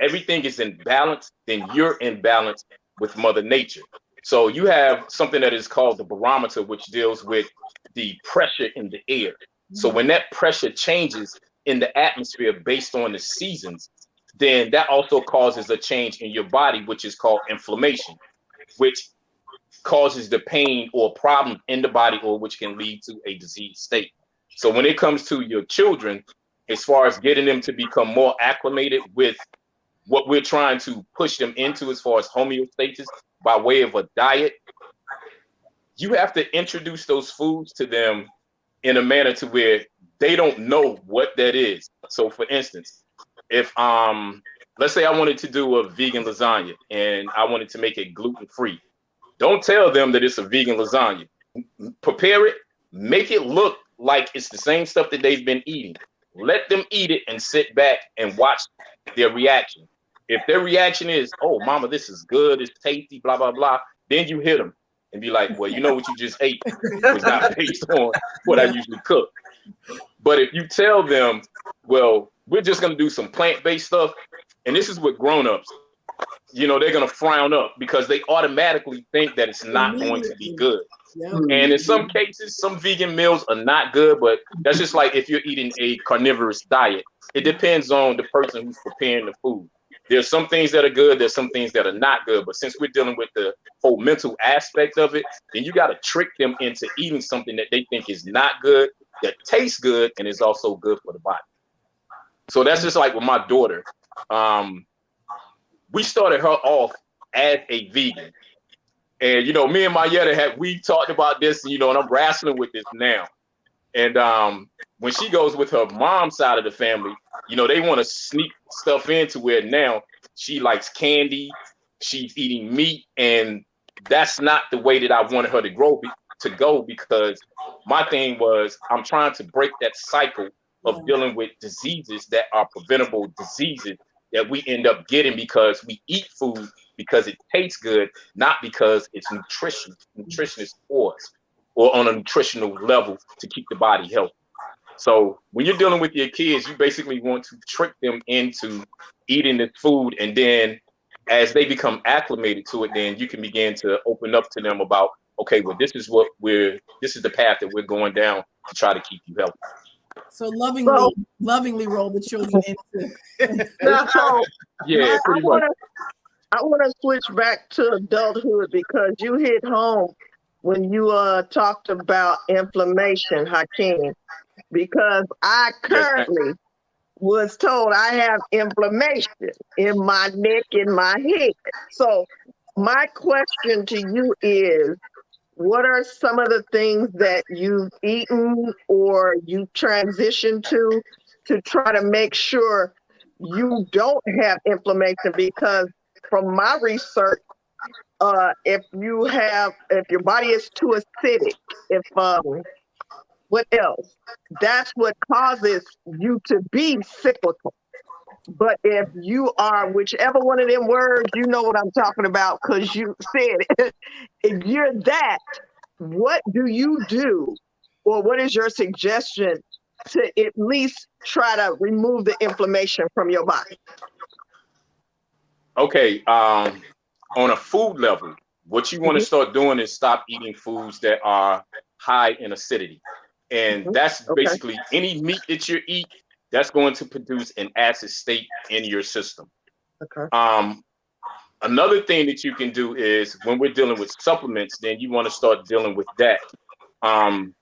everything is in balance, then you're in balance with Mother Nature. So you have something that is called the barometer, which deals with the pressure in the air. So when that pressure changes in the atmosphere based on the seasons, then that also causes a change in your body, which is called inflammation, which causes the pain or problem in the body, or which can lead to a disease state. So when it comes to your children, as far as getting them to become more acclimated with what we're trying to push them into as far as homeostasis by way of a diet, you have to introduce those foods to them in a manner to where they don't know what that is. So for instance, if let's say I wanted to do a vegan lasagna and I wanted to make it gluten-free, don't tell them that it's a vegan lasagna. Prepare it, make it look like it's the same stuff that they've been eating. Let them eat it and sit back and watch their reaction. If their reaction is, oh, mama, this is good, it's tasty, blah, blah, blah, then you hit them and be like, well, you know what you just ate was not based on what I usually cook. But if you tell them, well, we're just going to do some plant-based stuff, and this is what grown-ups, you know, they're going to frown up because they automatically think that it's not going to be good. Yep. And in some cases, some vegan meals are not good, but that's just like if you're eating a carnivorous diet. It depends on the person who's preparing the food. There's some things that are good, there's some things that are not good. But since we're dealing with the whole mental aspect of it, then you got to trick them into eating something that they think is not good that tastes good and is also good for the body. So that's just like with my daughter. We started her off as a vegan. And, you know, me and Monyettaj we talked about this, you know, and I'm wrestling with this now. And when she goes with her mom's side of the family, you know, they want to sneak stuff into where now she likes candy, she's eating meat, and that's not the way that I wanted her to go, because my thing was I'm trying to break that cycle of dealing with diseases that are preventable diseases that we end up getting because we eat food because it tastes good, not because it's nutritionist for us or on a nutritional level to keep the body healthy. So when you're dealing with your kids, you basically want to trick them into eating this food, and then as they become acclimated to it, then you can begin to open up to them about, okay, well, this is the path that we're going down to try to keep you healthy. So lovingly roll the children into. So Yeah, pretty much. I want to switch back to adulthood because you hit home when you talked about inflammation, Hakeem, because I currently was told I have inflammation in my neck, in my head. So my question to you is, what are some of the things that you've eaten or you transitioned to try to make sure you don't have inflammation? Because from my research, if your body is too acidic, what else? That's what causes you to be cyclical. But if you are whichever one of them words, you know what I'm talking about because you said it. If you're that, what do you do, or what is your suggestion to at least try to remove the inflammation from your body? Okay, on a food level, what you want to start doing is stop eating foods that are high in acidity. And that's basically any meat that you eat, that's going to produce an acid state in your system. Okay. Another thing that you can do is when we're dealing with supplements, then you want to start dealing with that.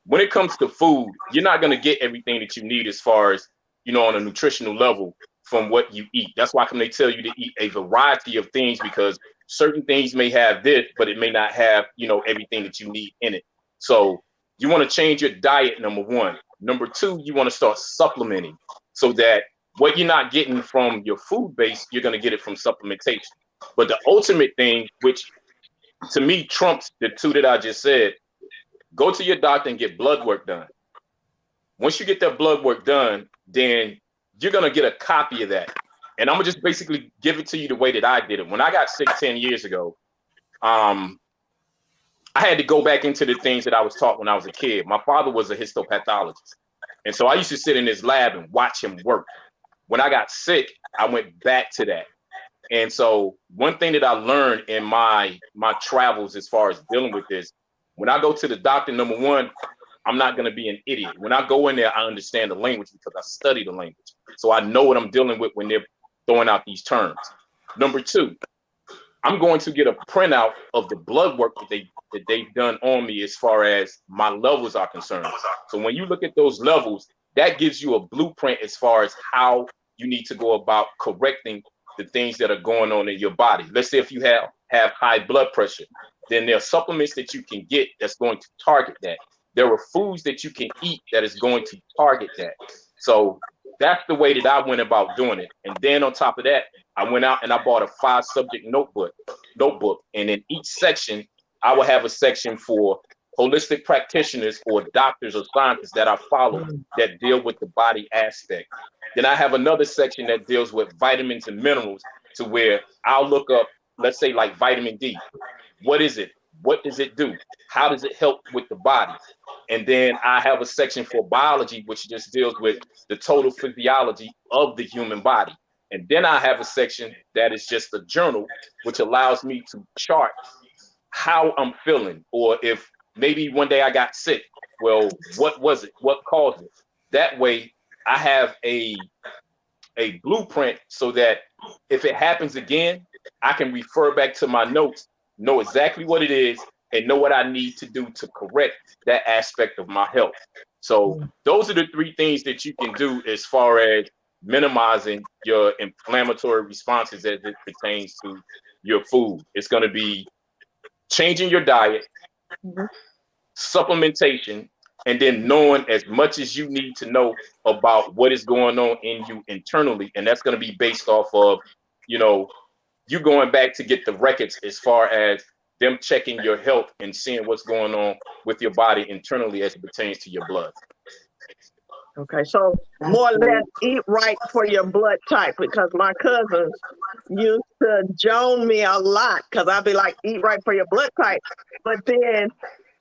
When it comes to food, you're not going to get everything that you need as far as, you know, on a nutritional level from what you eat. That's why they tell you to eat a variety of things, because certain things may have this, but it may not have, you know, everything that you need in it. So you want to change your diet, number one. Number two, you want to start supplementing so that what you're not getting from your food base, you're going to get it from supplementation. But the ultimate thing, which to me trumps the two that I just said, go to your doctor and get blood work done. Once you get that blood work done, then you're going to get a copy of that. And I'm going to just basically give it to you the way that I did it. When I got sick 10 years ago, I had to go back into the things that I was taught when I was a kid. My father was a histopathologist. And so I used to sit in his lab and watch him work. When I got sick, I went back to that. And so one thing that I learned in my travels as far as dealing with this, when I go to the doctor, number one, I'm not going to be an idiot. When I go in there, I understand the language because I study the language. So I know what I'm dealing with when they're throwing out these terms. Number two, I'm going to get a printout of the blood work that they've done on me as far as my levels are concerned. So when you look at those levels, that gives you a blueprint as far as how you need to go about correcting the things that are going on in your body. Let's say if you have high blood pressure, then there are supplements that you can get that's going to target that. There are foods that you can eat that is going to target that. So that's the way that I went about doing it. And then on top of that, I went out and I bought a 5-subject notebook. And in each section, I will have a section for holistic practitioners or doctors or scientists that I follow that deal with the body aspect. Then I have another section that deals with vitamins and minerals, to where I'll look up, let's say like vitamin D. What is it? What does it do? How does it help with the body? And then I have a section for biology, which just deals with the total physiology of the human body. And then I have a section that is just a journal, which allows me to chart how I'm feeling, or if maybe one day I got sick, well, what was it? What caused it? That way I have a blueprint so that if it happens again, I can refer back to my notes, know exactly what it is, and know what I need to do to correct that aspect of my health. So those are the three things that you can do as far as minimizing your inflammatory responses as it pertains to your food. It's going to be changing your diet, supplementation, and then knowing as much as you need to know about what is going on in you internally. And that's going to be based off of, you know, you going back to get the records as far as them checking your health and seeing what's going on with your body internally as it pertains to your blood. Okay, so more or less eat right for your blood type, because my cousins used to joan me a lot because I'd be like, eat right for your blood type. But then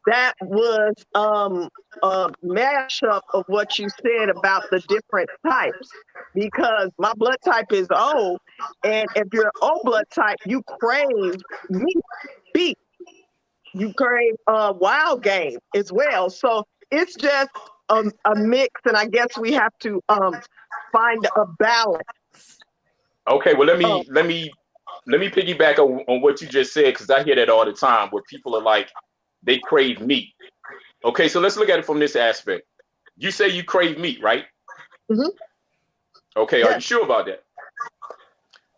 that was a mashup of what you said about the different types, because my blood type is O, and if you're O blood type, you crave meat, beef, you crave wild game as well. So it's just a mix, and I guess we have to find a balance. Okay, well let me piggyback on what you just said, because I hear that all the time where people are like, they crave meat. Okay, so let's look at it from this aspect. You say you crave meat, right? Mm-hmm. Okay, yes. Are you sure about that?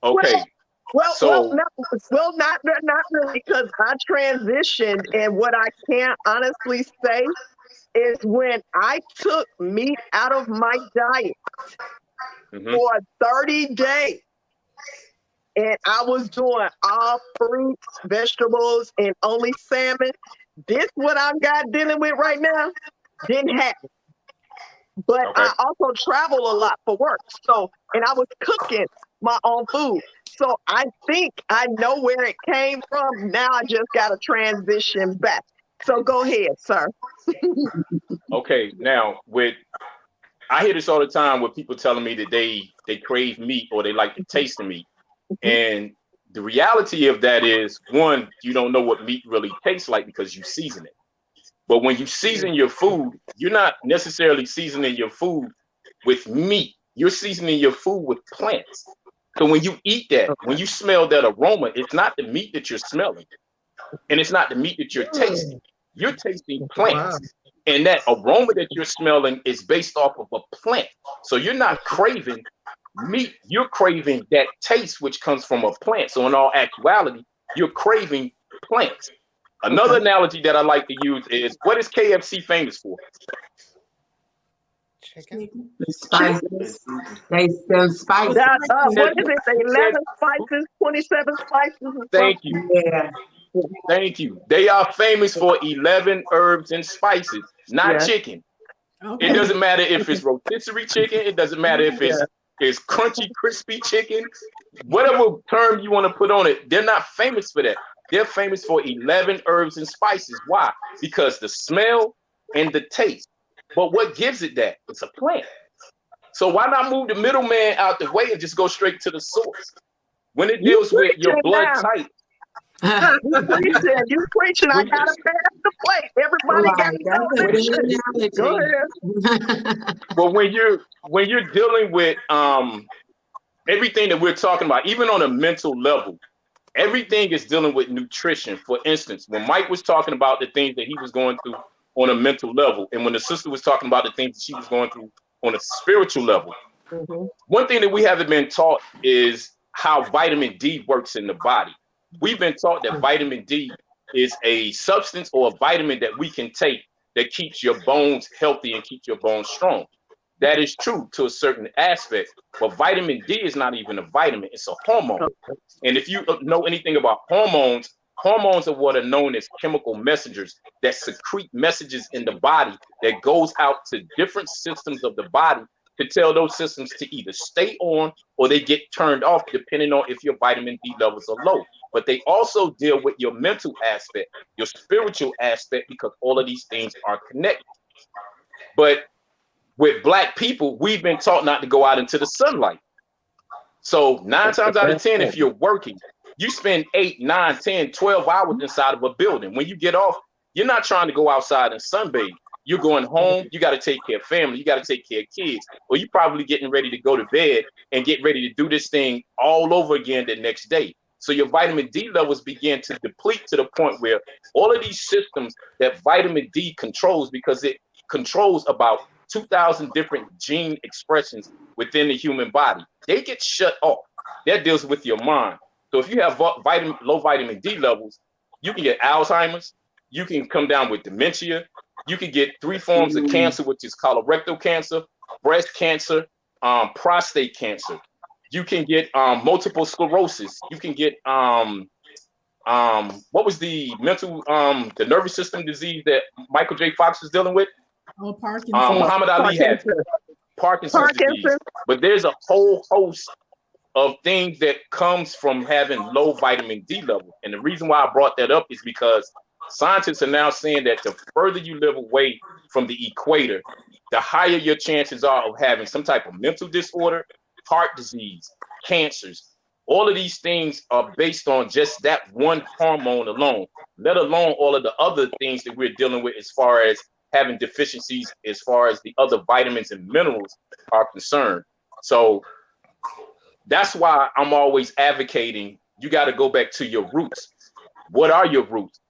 Okay. Not really, because I transitioned, and what I can't honestly say is when I took meat out of my diet for 30 days, and I was doing all fruits, vegetables, and only salmon. This what I've got dealing with right now didn't happen. But I also travel a lot for work. So, and I was cooking my own food. So I think I know where it came from. Now I just got to transition back. So go ahead, sir. Okay, now I hear this all the time with people telling me that they crave meat or they like the taste of meat. And the reality of that is, one, you don't know what meat really tastes like because you season it. But when you season your food, you're not necessarily seasoning your food with meat. You're seasoning your food with plants. So when you eat that, when you smell that aroma, it's not the meat that you're smelling, and it's not the meat that you're tasting. You're tasting plants. And that aroma that you're smelling is based off of a plant. So you're not craving meat, you're craving that taste which comes from a plant. So in all actuality, you're craving plants. Another analogy that I like to use is, what is KFC famous for? Chicken. Spices. They sell spices. What is it? 11 spices, 27 spices. Thank you. Yeah. Thank you. They are famous for 11 herbs and spices, not chicken. Okay. It doesn't matter if it's rotisserie chicken. It doesn't matter if it's crunchy, crispy chicken. Whatever term you want to put on it, they're not famous for that. They're famous for 11 herbs and spices. Why? Because the smell and the taste. But what gives it that? It's a plant. So why not move the middleman out the way and just go straight to the source? When it deals with your blood type. You preaching, I gotta pass the plate. Everybody got to go ahead. Well, when you're dealing with everything that we're talking about, even on a mental level, everything is dealing with nutrition. For instance, when Mike was talking about the things that he was going through on a mental level, and when the sister was talking about the things that she was going through on a spiritual level, one thing that we haven't been taught is how vitamin D works in the body. We've been taught that vitamin D is a substance or a vitamin that we can take that keeps your bones healthy and keeps your bones strong. That is true to a certain aspect, but vitamin D is not even a vitamin, it's a hormone. And if you know anything about hormones, hormones are what are known as chemical messengers that secrete messages in the body that goes out to different systems of the body to tell those systems to either stay on or they get turned off depending on if your vitamin D levels are low. But they also deal with your mental aspect, your spiritual aspect, because all of these things are connected. But with Black people, we've been taught not to go out into the sunlight. So 9 times out of 10, if you're working, you spend 8, 9, 10, 12 hours inside of a building. When you get off, you're not trying to go outside and sunbathe. You're going home, you got to take care of family, you got to take care of kids, or you're probably getting ready to go to bed and get ready to do this thing all over again the next day. So your vitamin D levels begin to deplete to the point where all of these systems that vitamin D controls, because it controls about 2,000 different gene expressions within the human body. They get shut off. That deals with your mind. So if you have low vitamin D levels, you can get Alzheimer's, you can come down with dementia, you can get 3 forms of cancer, which is colorectal cancer, breast cancer, prostate cancer. You can get multiple sclerosis. You can get what was the the nervous system disease that Michael J. Fox was dealing with? Oh, Parkinson's. Muhammad Ali had Parkinson's disease. But there's a whole host of things that comes from having low vitamin D level. And the reason why I brought that up is because scientists are now saying that the further you live away from the equator, the higher your chances are of having some type of mental disorder, heart disease, cancers. All of these things are based on just that one hormone alone, let alone all of the other things that we're dealing with as far as having deficiencies, as far as the other vitamins and minerals are concerned. So that's why I'm always advocating you got to go back to your roots. What are your roots?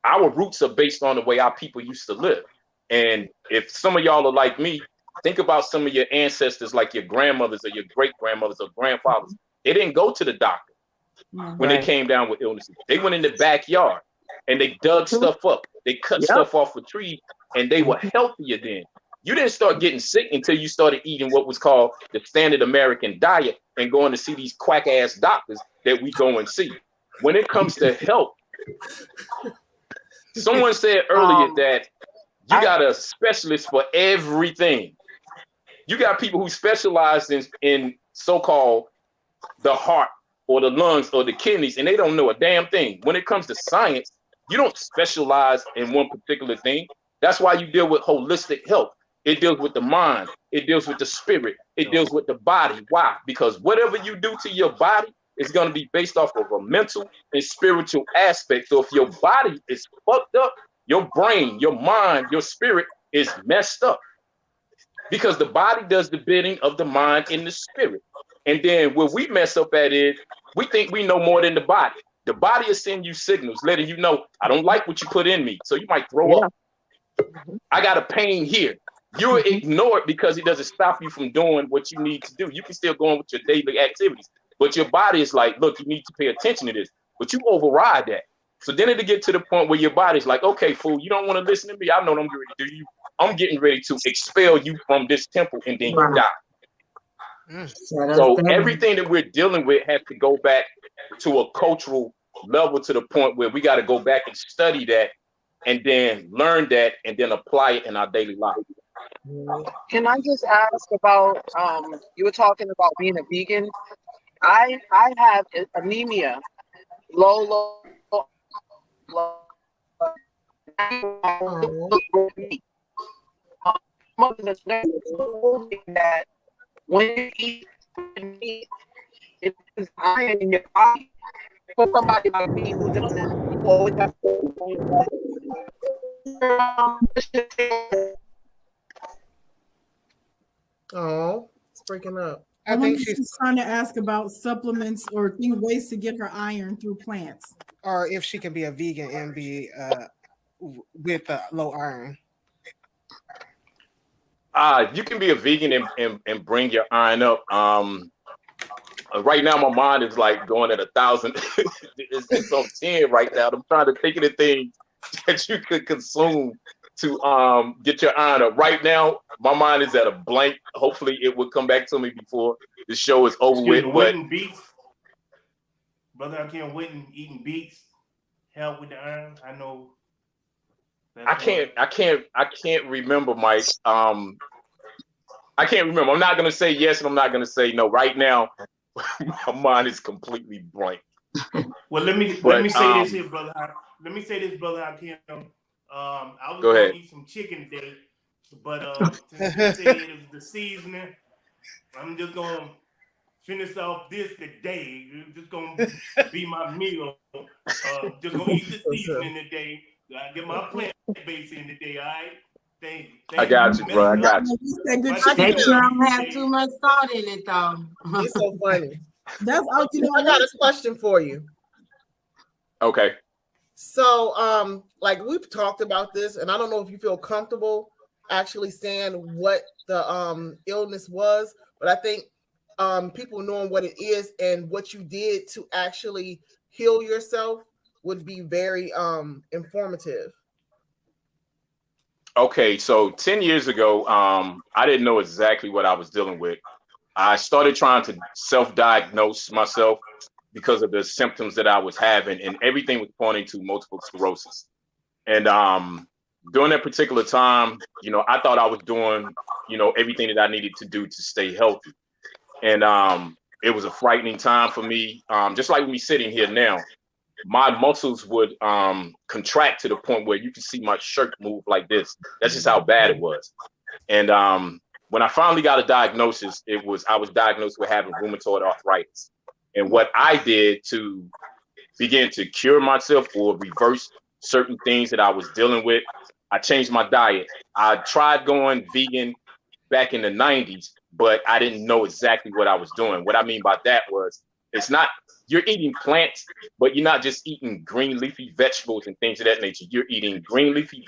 Our roots are based on the way our people used to live. And if some of y'all are like me, think about some of your ancestors, like your grandmothers or your great-grandmothers or grandfathers. They didn't go to the doctor when they came down with illnesses. They went in the backyard and they dug stuff up. They cut stuff off of trees and they were healthier then. You didn't start getting sick until you started eating what was called the standard American diet and going to see these quack ass doctors that we go and see. When it comes to health, someone said earlier that you got a specialist for everything. You got people who specialize in so-called the heart or the lungs or the kidneys, and they don't know a damn thing. When it comes to science, you don't specialize in one particular thing. That's why you deal with holistic health. It deals with the mind. It deals with the spirit. It deals with the body. Why? Because whatever you do to your body is going to be based off of a mental and spiritual aspect. So if your body is fucked up, your brain, your mind, your spirit is messed up. Because the body does the bidding of the mind and the spirit. And then where we mess up at is, we think we know more than the body. The body is sending you signals, letting you know, I don't like what you put in me. So you might throw up. I got a pain here. You ignore it because it doesn't stop you from doing what you need to do. You can still go on with your daily activities. But your body is like, look, you need to pay attention to this. But you override that. So then it'll get to the point where your body's like, okay, fool, you don't want to listen to me. I know what I'm getting ready to do. I'm getting ready to expel you from this temple and then you die. So everything that we're dealing with has to go back to a cultural level, to the point where we got to go back and study that and then learn that and then apply it in our daily life. Can I just ask about, you were talking about being a vegan. I have anemia, low. That when you eat meat, it is iron in your body. For somebody like me who doesn't always have Oh, it's breaking up. I think she's trying to ask about supplements or ways to get her iron through plants. Or if she can be a vegan and be with low iron. You can be a vegan and bring your iron up. Right now, my mind is like going at 1,000. it's on 10 right now. I'm trying to think of the things that you could consume to get your iron up. Right now, my mind is at a blank. Hopefully, it will come back to me before the show is over with. But beets, brother, I can't wait and eating beets help with the iron. I know. I can't remember, Mike. I can't remember. I'm not gonna say yes and I'm not gonna say no. Right now, my mind is completely blank. Well, let me say this here, brother. Let me say this, brother. I can't. I was gonna eat some chicken today, but since you said it was the seasoning, I'm just gonna finish off this today. It's just gonna be my meal. Just gonna eat the seasoning today. I get my plant base in today. All right. I got you, bro. I got you. Make sure I don't have too much salt in it, though. It's so funny. That's out. I got a question for you. Okay. So, like we've talked about this, and I don't know if you feel comfortable actually saying what the illness was, but I think people knowing what it is and what you did to actually heal yourself would be very informative. Okay, so 10 years ago, I didn't know exactly what I was dealing with. I started trying to self-diagnose myself because of the symptoms that I was having, and everything was pointing to multiple sclerosis. And during that particular time, I thought I was doing, everything that I needed to do to stay healthy. And it was a frightening time for me. Just like me sitting here now, my muscles would contract to the point where you can see my shirt move like this. That's just how bad it was. And when I finally got a diagnosis, I was diagnosed with having rheumatoid arthritis. And what I did to begin to cure myself or reverse certain things that I was dealing with, I changed my diet. I tried going vegan back in the 90s, but I didn't know exactly what I was doing. What I mean by that was, it's not, you're eating plants, but you're not just eating green leafy vegetables and things of that nature. You're eating green leafy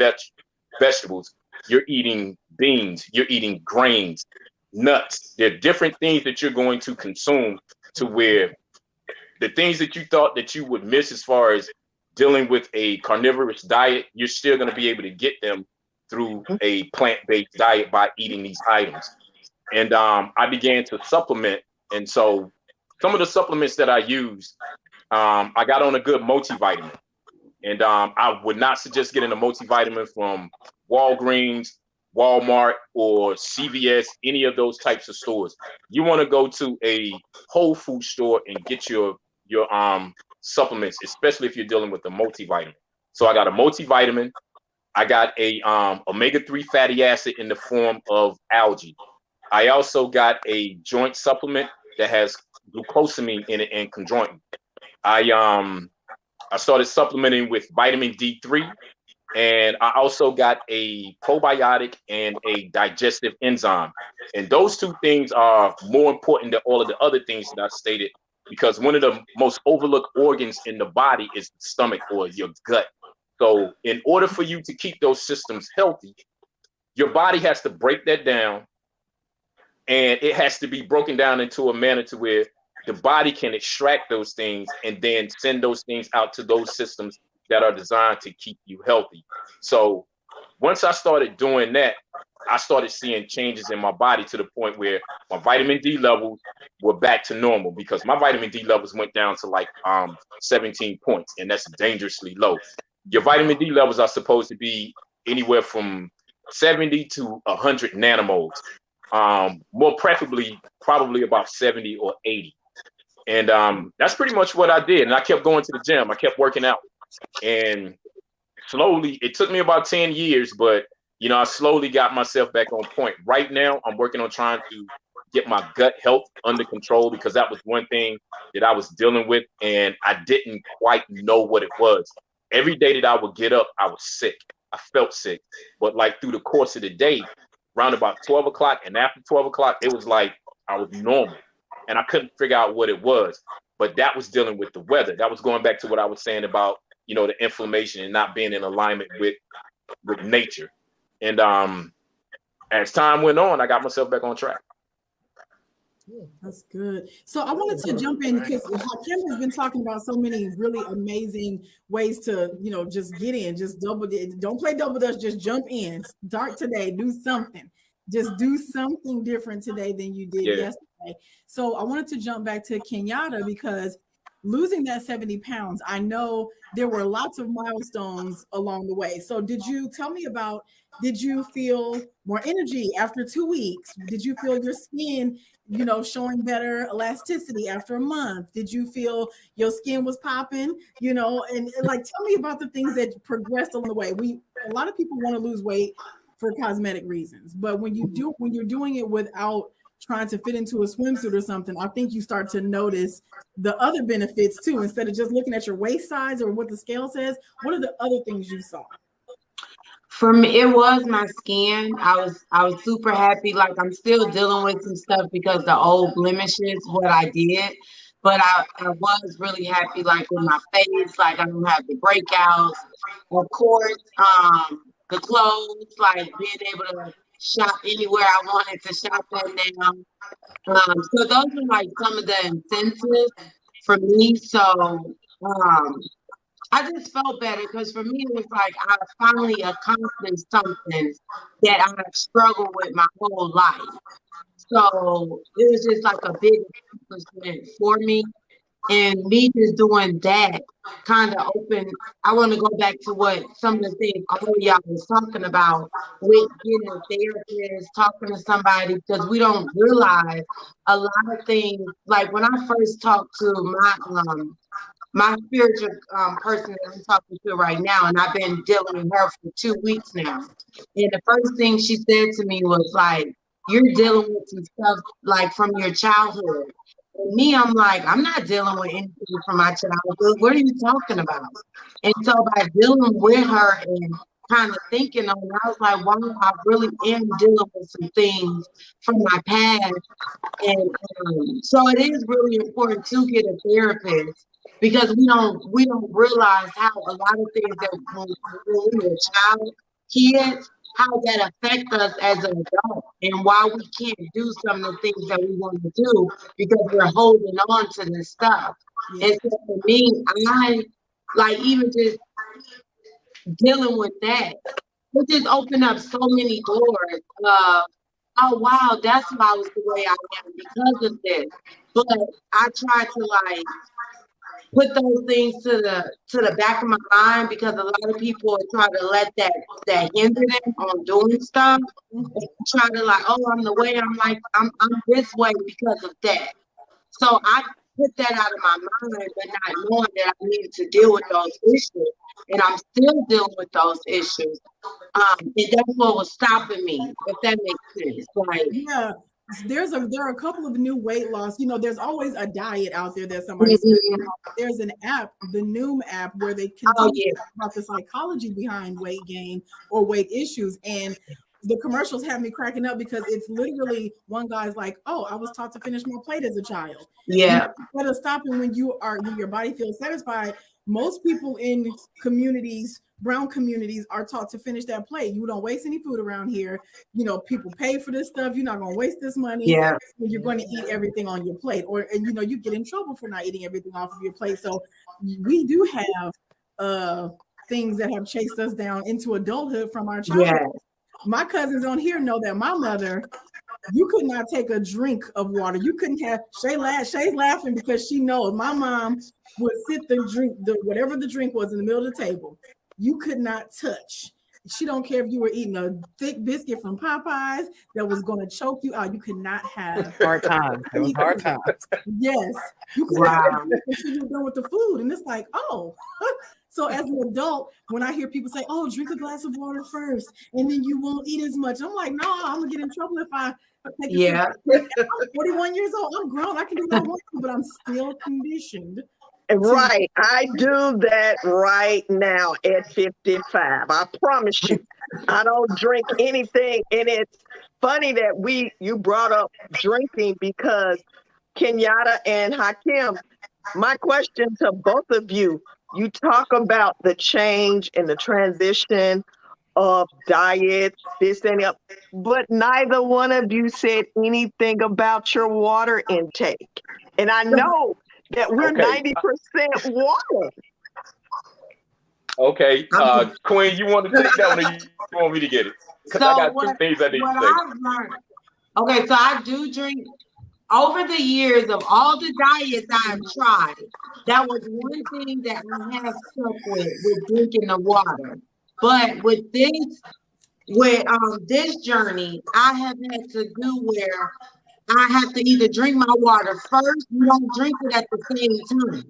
vegetables. You're eating beans. You're eating grains, nuts. There are different things that you're going to consume to where the things that you thought that you would miss as far as dealing with a carnivorous diet, you're still going to be able to get them through a plant-based diet by eating these items. And I began to supplement. And so some of the supplements that I used, I got on a good multivitamin. And I would not suggest getting a multivitamin from Walgreens, Walmart, or CVS, any of those types of stores. You want to go to a Whole Food store and get your supplements, especially if you're dealing with a multivitamin. So I got a multivitamin. I got a omega-3 fatty acid in the form of algae. I also got a joint supplement that has glucosamine in it and chondroitin. I started supplementing with vitamin D3, and I also got a probiotic and a digestive enzyme. And those two things are more important than all of the other things that I stated, because one of the most overlooked organs in the body is the stomach or your gut. So in order for you to keep those systems healthy, your body has to break that down, and it has to be broken down into a manner to where the body can extract those things and then send those things out to those systems that are designed to keep you healthy. So once I started doing that, I started seeing changes in my body to the point where my vitamin D levels were back to normal, because my vitamin D levels went down to like 17 points, and that's dangerously low. Your vitamin D levels are supposed to be anywhere from 70 to 100 nanomoles. More preferably, probably about 70 or 80. And that's pretty much what I did. And I kept going to the gym. I kept working out. And slowly, it took me about 10 years, but I slowly got myself back on point. Right now, I'm working on trying to get my gut health under control, because that was one thing that I was dealing with, and I didn't quite know what it was. Every day that I would get up, I was sick. I felt sick. But like through the course of the day, around about 12 o'clock and after 12 o'clock, it was like I was normal, and I couldn't figure out what it was. But that was dealing with the weather. That was going back to what I was saying about, the inflammation and not being in alignment with nature. And as time went on, I got myself back on track. That's good. So I wanted to jump in because Kim has been talking about so many really amazing ways to, just get in, just don't play double dutch, just jump in, start today, do something. Just do something different today than you did yesterday. So I wanted to jump back to Kenyatta, because losing that 70 pounds, I know there were lots of milestones along the way. So did you feel more energy after 2 weeks? Did you feel your skin, showing better elasticity after a month? Did you feel your skin was popping, and like, tell me about the things that progressed along the way. A lot of people want to lose weight for cosmetic reasons, but when you're doing it without trying to fit into a swimsuit or something, I think you start to notice the other benefits too, instead of just looking at your waist size or what the scale says. What are the other things you saw? For me, it was my skin. I was super happy. Like, I'm still dealing with some stuff because the old blemishes, what I did. But I was really happy, like with my face, like I don't have the breakouts. Of course, the clothes, like being able to shop anywhere I wanted to shop at now. So those are like some of the incentives for me. So I just felt better because for me it was like I finally accomplished something that I have struggled with my whole life. So it was just like a big accomplishment for me. And me just doing that kind of opened. I want to go back to what some of the things all of y'all was talking about with getting a therapist, talking to somebody, because we don't realize a lot of things. Like when I first talked to my spiritual person that I'm talking to right now, and I've been dealing with her for 2 weeks now. And the first thing she said to me was like, "You're dealing with some stuff like from your childhood." And me, I'm like, I'm not dealing with anything from my childhood. What are you talking about? And so by dealing with her and kind of thinking on it, I was like, wow, I really am dealing with some things from my past. And so it is really important to get a therapist because we don't realize how a lot of things that when we were kids, how that affect us as an adult and why we can't do some of the things that we want to do because we're holding on to this stuff. Yeah. And so for me, I like even just dealing with that, it just opened up so many doors of, oh wow, that's why I was the way I am because of this. But I try to like put those things to the back of my mind because a lot of people try to let that hinder them on doing stuff. And try to like, oh, I'm the way I'm like I'm this way because of that. So I put that out of my mind, but not knowing that I needed to deal with those issues, and I'm still dealing with those issues. And that's what was stopping me, if that makes sense. Like, yeah. There are a couple of new weight loss. You know, there's always a diet out there that somebody's there's an app, the Noom app, where they can talk about the psychology behind weight gain or weight issues. And the commercials have me cracking up because it's literally one guy's like, oh, I was taught to finish my plate as a child. Yeah. And instead of stopping when your body feels satisfied, most people in communities, brown communities, are taught to finish that plate. You don't waste any food around here. You know, people pay for this stuff. You're not going to waste this money. Yeah. You're going to eat everything on your plate, and you know, you get in trouble for not eating everything off of your plate. So we do have things that have chased us down into adulthood from our childhood. Yeah. My cousins on here know that my mother, you could not take a drink of water. You couldn't have Shay's laughing because she knows my mom would sit whatever the drink was in the middle of the table. You could not touch. She don't care if you were eating a thick biscuit from Popeyes that was going to choke you out. You could not have hard times. It was hard times. Yes, you could not until you're done with the food, and it's like, oh. So as an adult, when I hear people say, oh, drink a glass of water first, and then you won't eat as much, I'm like, no, I'm gonna get in trouble if I take it. Yeah. I'm 41 years old. I'm grown. I can do what I want to, but I'm still conditioned. Right. I do that right now at 55. I promise you. I don't drink anything. And it's funny that you brought up drinking because Kenyatta and Hakim, my question to both of you, you talk about the change and the transition of diets, this and that, but neither one of you said anything about your water intake. And I know that we're 90% water. Okay, Queen, you want to take that one or you want me to get it? Because I got two things I need to say. Okay, so I do drink. Over the years of all the diets I've tried, that was one thing that I have stuck with drinking the water. But with this journey, I have had to do where I have to either drink my water first. You don't drink it at the same time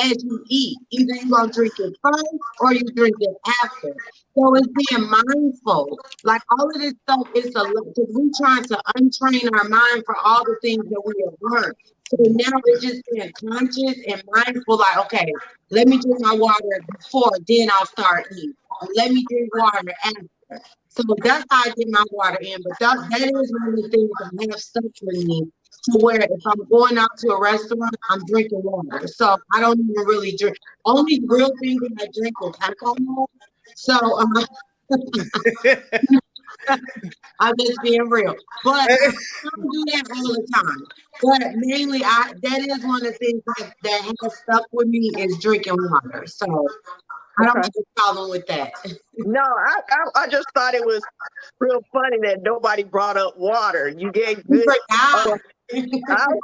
as you eat. Either you're going to drink it first or you drink it after. So it's being mindful. Like all of this stuff is because we're trying to untrain our mind for all the things that we have learned. So now it's just being conscious and mindful. Like, okay, let me drink my water before, then I'll start eating. Let me drink water after. So that's how I get my water in. But that is one of the things that have stuck with me. To where if I'm going out to a restaurant, I'm drinking water. So I don't even really drink. Only real thing that I drink is alcohol. So I'm just being real. But I don't do that all the time. But mainly, that is one of the things that has stuck with me is drinking water. So I don't have a problem with that. No, I just thought it was real funny that nobody brought up water. You gave good. I was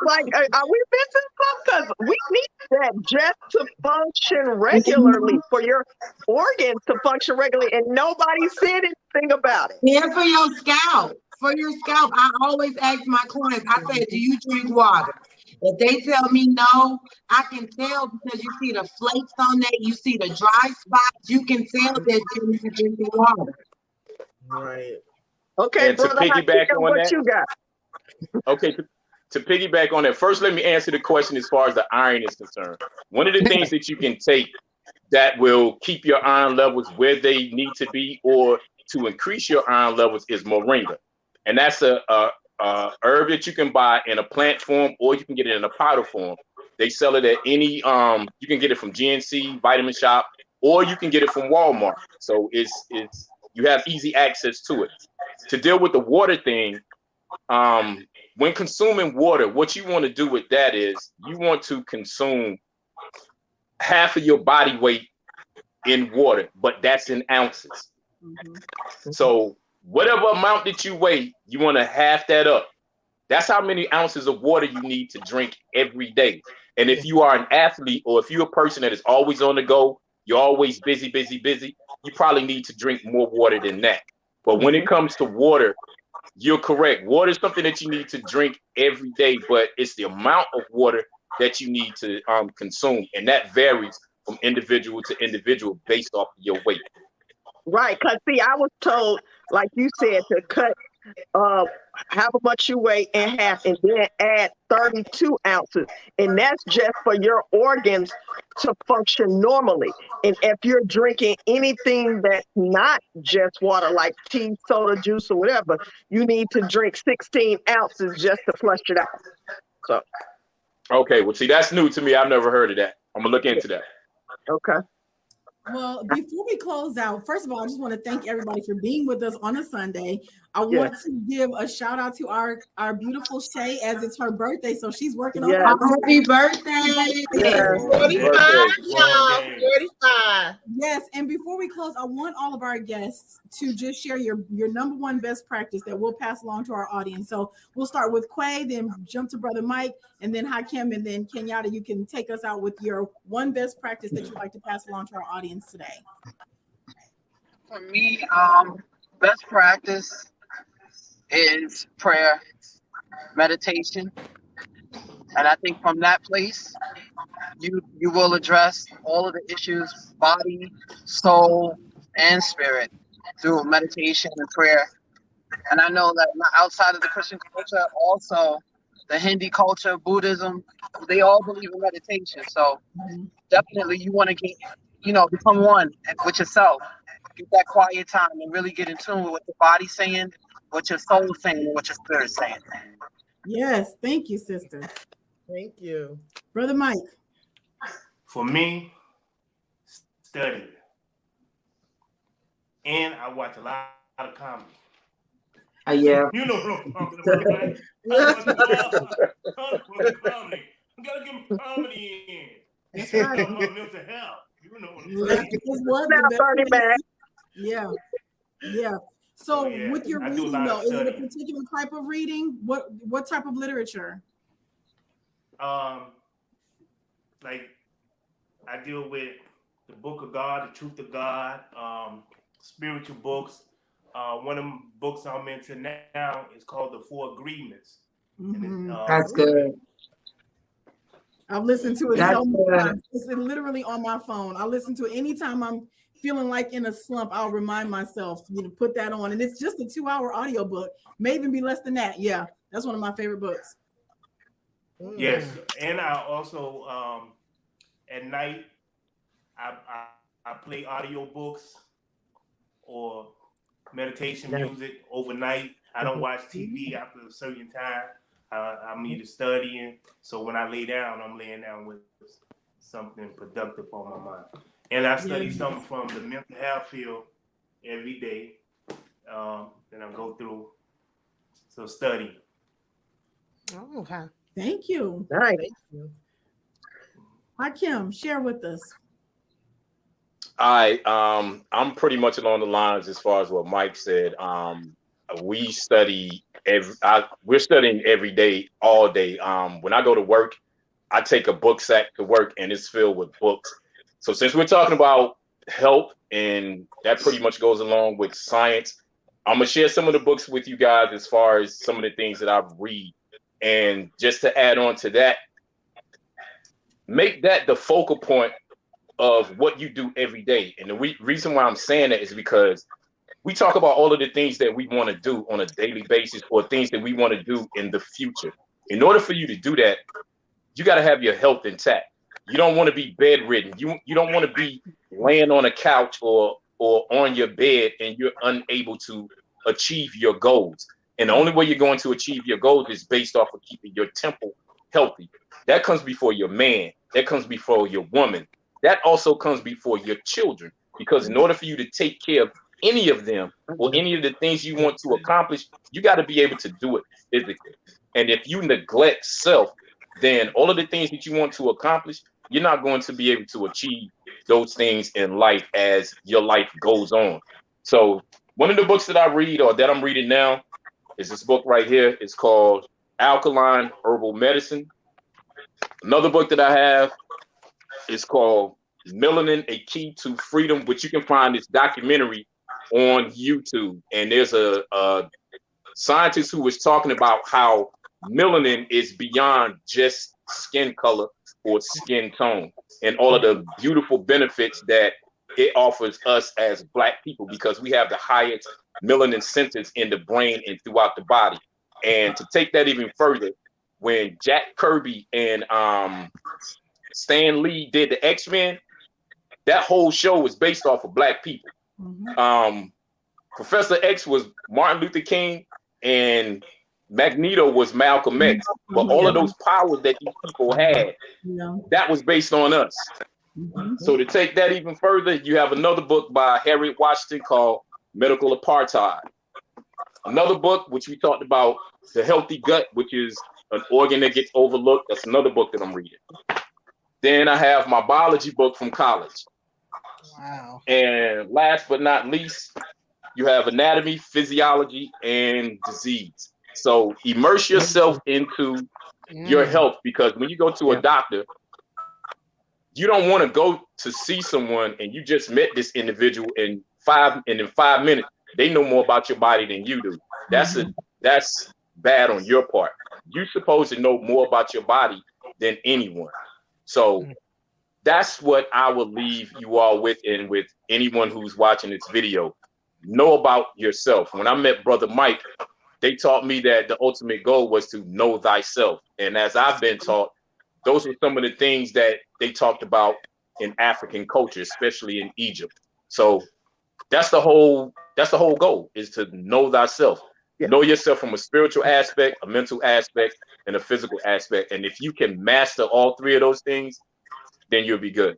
like, are we missing something? Because we need that just to function regularly, for your organs to function regularly, and nobody said anything about it. Yeah, for your scalp. For your scalp, I always ask my clients, I say, do you drink water? If they tell me no, I can tell because you see the flakes on that, you see the dry spots, you can tell that they're not drinking water. Right. Okay, and to brother, piggyback on what that, you got? Okay, to piggyback on that, first let me answer the question as far as the iron is concerned. One of the things that you can take that will keep your iron levels where they need to be or to increase your iron levels is Moringa. And that's a herb that you can buy in a plant form, or you can get it in a powder form. They sell it at any, you can get it from GNC, Vitamin Shop, or you can get it from Walmart. So it's you have easy access to it. To deal with the water thing, when consuming water, what you want to do with that is you want to consume half of your body weight in water, but that's in ounces. So whatever amount that you weigh, you want to half that up. That's how many ounces of water you need to drink every day. And if you are an athlete, or if you're a person that is always on the go, you're always busy, you probably need to drink more water than that. But when it comes to water, you're correct. Water is something that you need to drink every day, but it's the amount of water that you need to consume. And that varies from individual to individual based off of your weight. Right, because see, I was told, like you said, to cut how much you weigh in half and then add 32 ounces. And that's just for your organs to function normally. And if you're drinking anything that's not just water, like tea, soda, juice, or whatever, you need to drink 16 ounces just to flush it out. So, okay, well, see, that's new to me. I've never heard of that. I'm gonna look into that. Okay. Well, before we close out, first of all, I just want to thank everybody for being with us on a Sunday. I want to give a shout out to our beautiful Shae, as it's her birthday, so she's working on her. Happy birthday! 45, y'all. 45. Yes, and before we close, I want all of our guests to just share your number one best practice that we'll pass along to our audience. So we'll start with Quay, then jump to Brother Mike, and then Hakim, and then Kenyatta. You can take us out with your one best practice that you'd like to pass along to our audience today. For me, best practice is prayer, meditation, and I think from that place, you will address all of the issues, body, soul, and spirit, through meditation and prayer. And I know that outside of the Christian culture, also the Hindi culture, Buddhism, they all believe in meditation. So definitely you want to get, become one with yourself. Get that quiet time and really get in tune with what your body's saying, what your soul's saying, and what your spirit's saying. Yes, thank you, sister. Thank you. Brother Mike. For me, study. And I watch a lot of comedy. Yeah. You know what I'm talking about, right? I watch comedy. You gotta get comedy in. That's right. Talking about mental health. You know what I'm saying. Yeah. So with your reading, though, is it a particular type of reading? What type of literature? Like I deal with the Book of God, the Truth of God, spiritual books. One of the books I'm into now is called The Four Agreements. That's good. I've listened to it so many times. It's literally on my phone. I listen to it anytime I'm feeling like in a slump. I'll remind myself, put that on. And it's just a 2-hour audio book. May even be less than that. Yeah, that's one of my favorite books. Yes, and I also at night I play audio books or meditation music overnight. I don't watch TV after a certain time. I'm either studying, so when I lay down, I'm laying down with something productive on my mind. And I study something from the mental health field every day. Then I go through some study. Oh, okay. Thank you. Nice. Thank you. Hakim, share with us. I'm pretty much along the lines as far as what Mike said. We study we're studying every day, all day. When I go to work, I take a book sack to work and it's filled with books. So since we're talking about health and that pretty much goes along with science, I'm gonna share some of the books with you guys as far as some of the things that I read. And just to add on to that, make that the focal point of what you do every day. And the reason why I'm saying that is because we talk about all of the things that we want to do on a daily basis or things that we want to do in the future. In order for you to do that, you got to have your health intact. You don't want to be bedridden. You don't want to be laying on a couch or on your bed and you're unable to achieve your goals. And the only way you're going to achieve your goals is based off of keeping your temple healthy. That comes before your man. That comes before your woman. That also comes before your children. Because in order for you to take care of any of them or any of the things you want to accomplish, you got to be able to do it physically. And if you neglect self, then all of the things that you want to accomplish, you're not going to be able to achieve those things in life as your life goes on. So one of the books that I read or that I'm reading now is this book right here. It's called Alkaline Herbal Medicine. Another book that I have is called Melanin, A Key to Freedom, which you can find this documentary on YouTube. And there's a scientist who was talking about how melanin is beyond just skin color or skin tone and all of the beautiful benefits that it offers us as Black people, because we have the highest melanin centers in the brain and throughout the body. And to take that even further, when Jack Kirby and Stan Lee did the X-Men, that whole show was based off of Black people. Professor X was Martin Luther King and Magneto was Malcolm X. But all of those powers that these people had, that was based on us. So to take that even further, you have another book by Harriet Washington called Medical Apartheid. Another book, which we talked about, The Healthy Gut, which is an organ that gets overlooked. That's another book that I'm reading. Then I have my biology book from college. Wow. And last but not least, you have anatomy, physiology, and disease. So immerse yourself into your health, because when you go to a doctor, you don't want to go to see someone and you just met this individual in 5 minutes, they know more about your body than you do. That's bad on your part. You're supposed to know more about your body than anyone. So that's what I will leave you all with, and with anyone who's watching this video. Know about yourself. When I met Brother Mike, they taught me that the ultimate goal was to know thyself. And as I've been taught, those were some of the things that they talked about in African culture, especially in Egypt. So that's the whole goal, is to know thyself. Know yourself from a spiritual aspect, a mental aspect, and a physical aspect. And if you can master all three of those things, then you'll be good.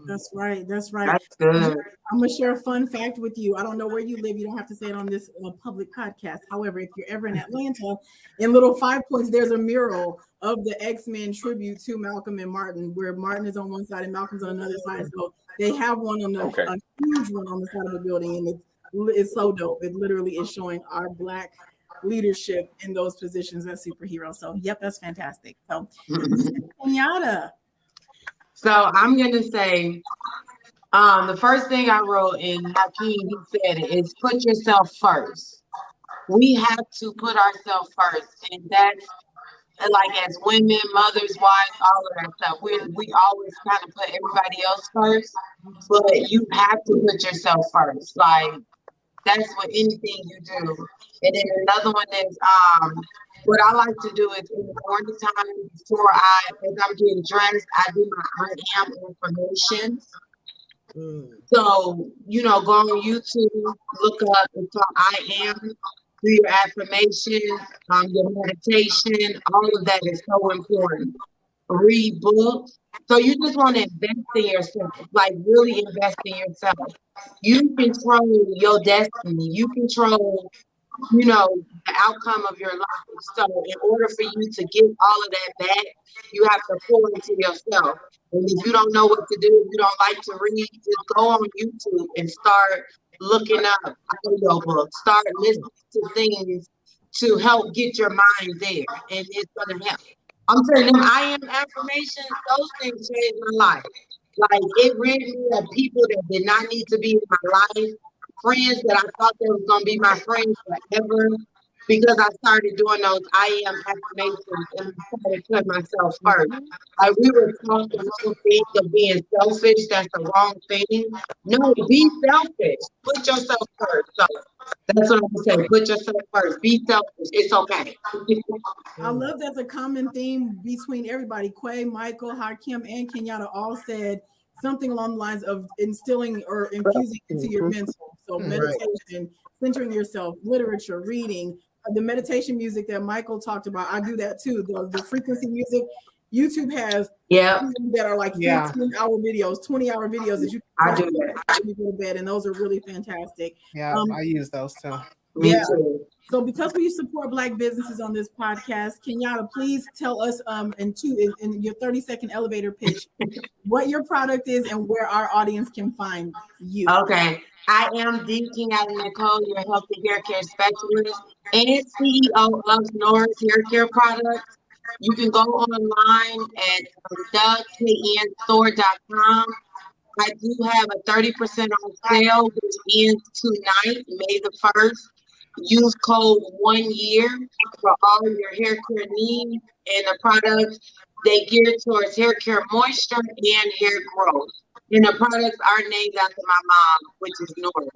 That's right. That's right. That's good. I'm gonna share a fun fact with you. I don't know where you live. You don't have to say it on this public podcast. However, if you're ever in Atlanta, in Little 5 Points, there's a mural of the X-Men tribute to Malcolm and Martin, where Martin is on one side and Malcolm's on another side. So they have one on the a huge one on the side of the building, and it's so dope. It literally is showing our Black leadership in those positions as superheroes. So, yep, that's fantastic. So, Kenyatta. So I'm gonna say, the first thing I wrote in Hakeem, he said it, is put yourself first. We have to put ourselves first, and that's like as women, mothers, wives, all of that stuff. We always kind of put everybody else first, but you have to put yourself first. Like that's what anything you do. And then another one is what I like to do is in the morning time before as I'm getting dressed, I do my I am information. So, go on YouTube, look up and talk I am, do your affirmation, your meditation, all of that is so important. read books. So you just want to invest in yourself, like really invest in yourself. You control your destiny. You control, the outcome of your life. So in order for you to get all of that back, you have to pour into yourself. And if you don't know what to do, if you don't like to read, just go on YouTube and start looking up audio books, start listening to things to help get your mind there. And it's going to help. I'm telling them, I am affirmations, those things changed my life. Like, it rid me of people that did not need to be in my life, friends that I thought they was going to be my friends forever, because I started doing those I am affirmations and I started putting myself first. Like, we were taught the wrong thing of being selfish. That's the wrong thing. No, be selfish. Put yourself first. So that's what I'm going to say. Put yourself first. Be selfish. It's okay. I love that's a common theme between everybody. Quay, Michael, Hakim, and Kenyatta all said something along the lines of instilling or infusing into your mental. So meditation, centering yourself, literature, reading, the meditation music that Michael talked about. I do that too. The frequency music. YouTube has that are like 15-hour videos, 20-hour videos that you can watch when you go to bed, and those are really fantastic. Yeah, I use those too. Yeah. So because we support Black businesses on this podcast, Kenyatta, please tell us in your 30-second elevator pitch what your product is and where our audience can find you. Okay. I am the Kenyatta Nicole, your healthy hair care specialist and CEO of Norris Hair Care Products. You can go online at theknstore.com. I do have a 30% off sale, which ends tonight, May the 1st. Use code 1YEAR for all your hair care needs, and the products, they gear towards hair care moisture and hair growth. And the products are named after my mom, which is Nora.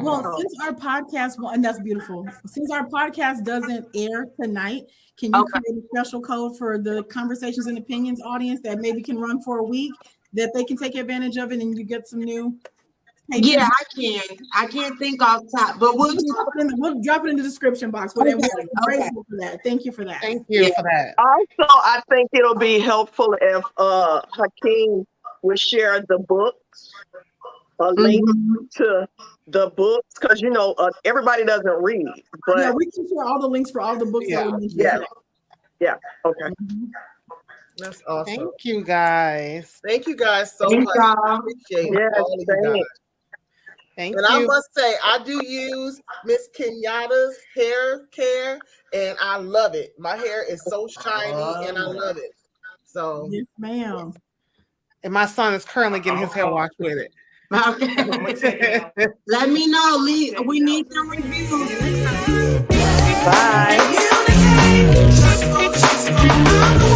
Well, since our podcast, and that's beautiful. Since our podcast doesn't air tonight, can you create a special code for the Conversations and Opinions audience that maybe can run for a week, that they can take advantage of it and you get some new? Yeah, I can. I can't think off top, but we'll drop it in the description box. Whatever. Grateful for that. Thank you for that. Thank you for that. Also, I think it'll be helpful if Hakeem would share the books, a link to the books, because everybody doesn't read. But yeah, we can share all the links for all the books. Yeah. Okay. That's awesome. Thank you guys. Thank you guys so much. I appreciate all of you guys. Thank and you. I must say, I do use Miss Kenyatta's hair care, and I love it. My hair is so shiny, and I love it. So, yes, ma'am. And my son is currently getting his hair washed with it. Okay. Let me know. We need some reviews. Bye.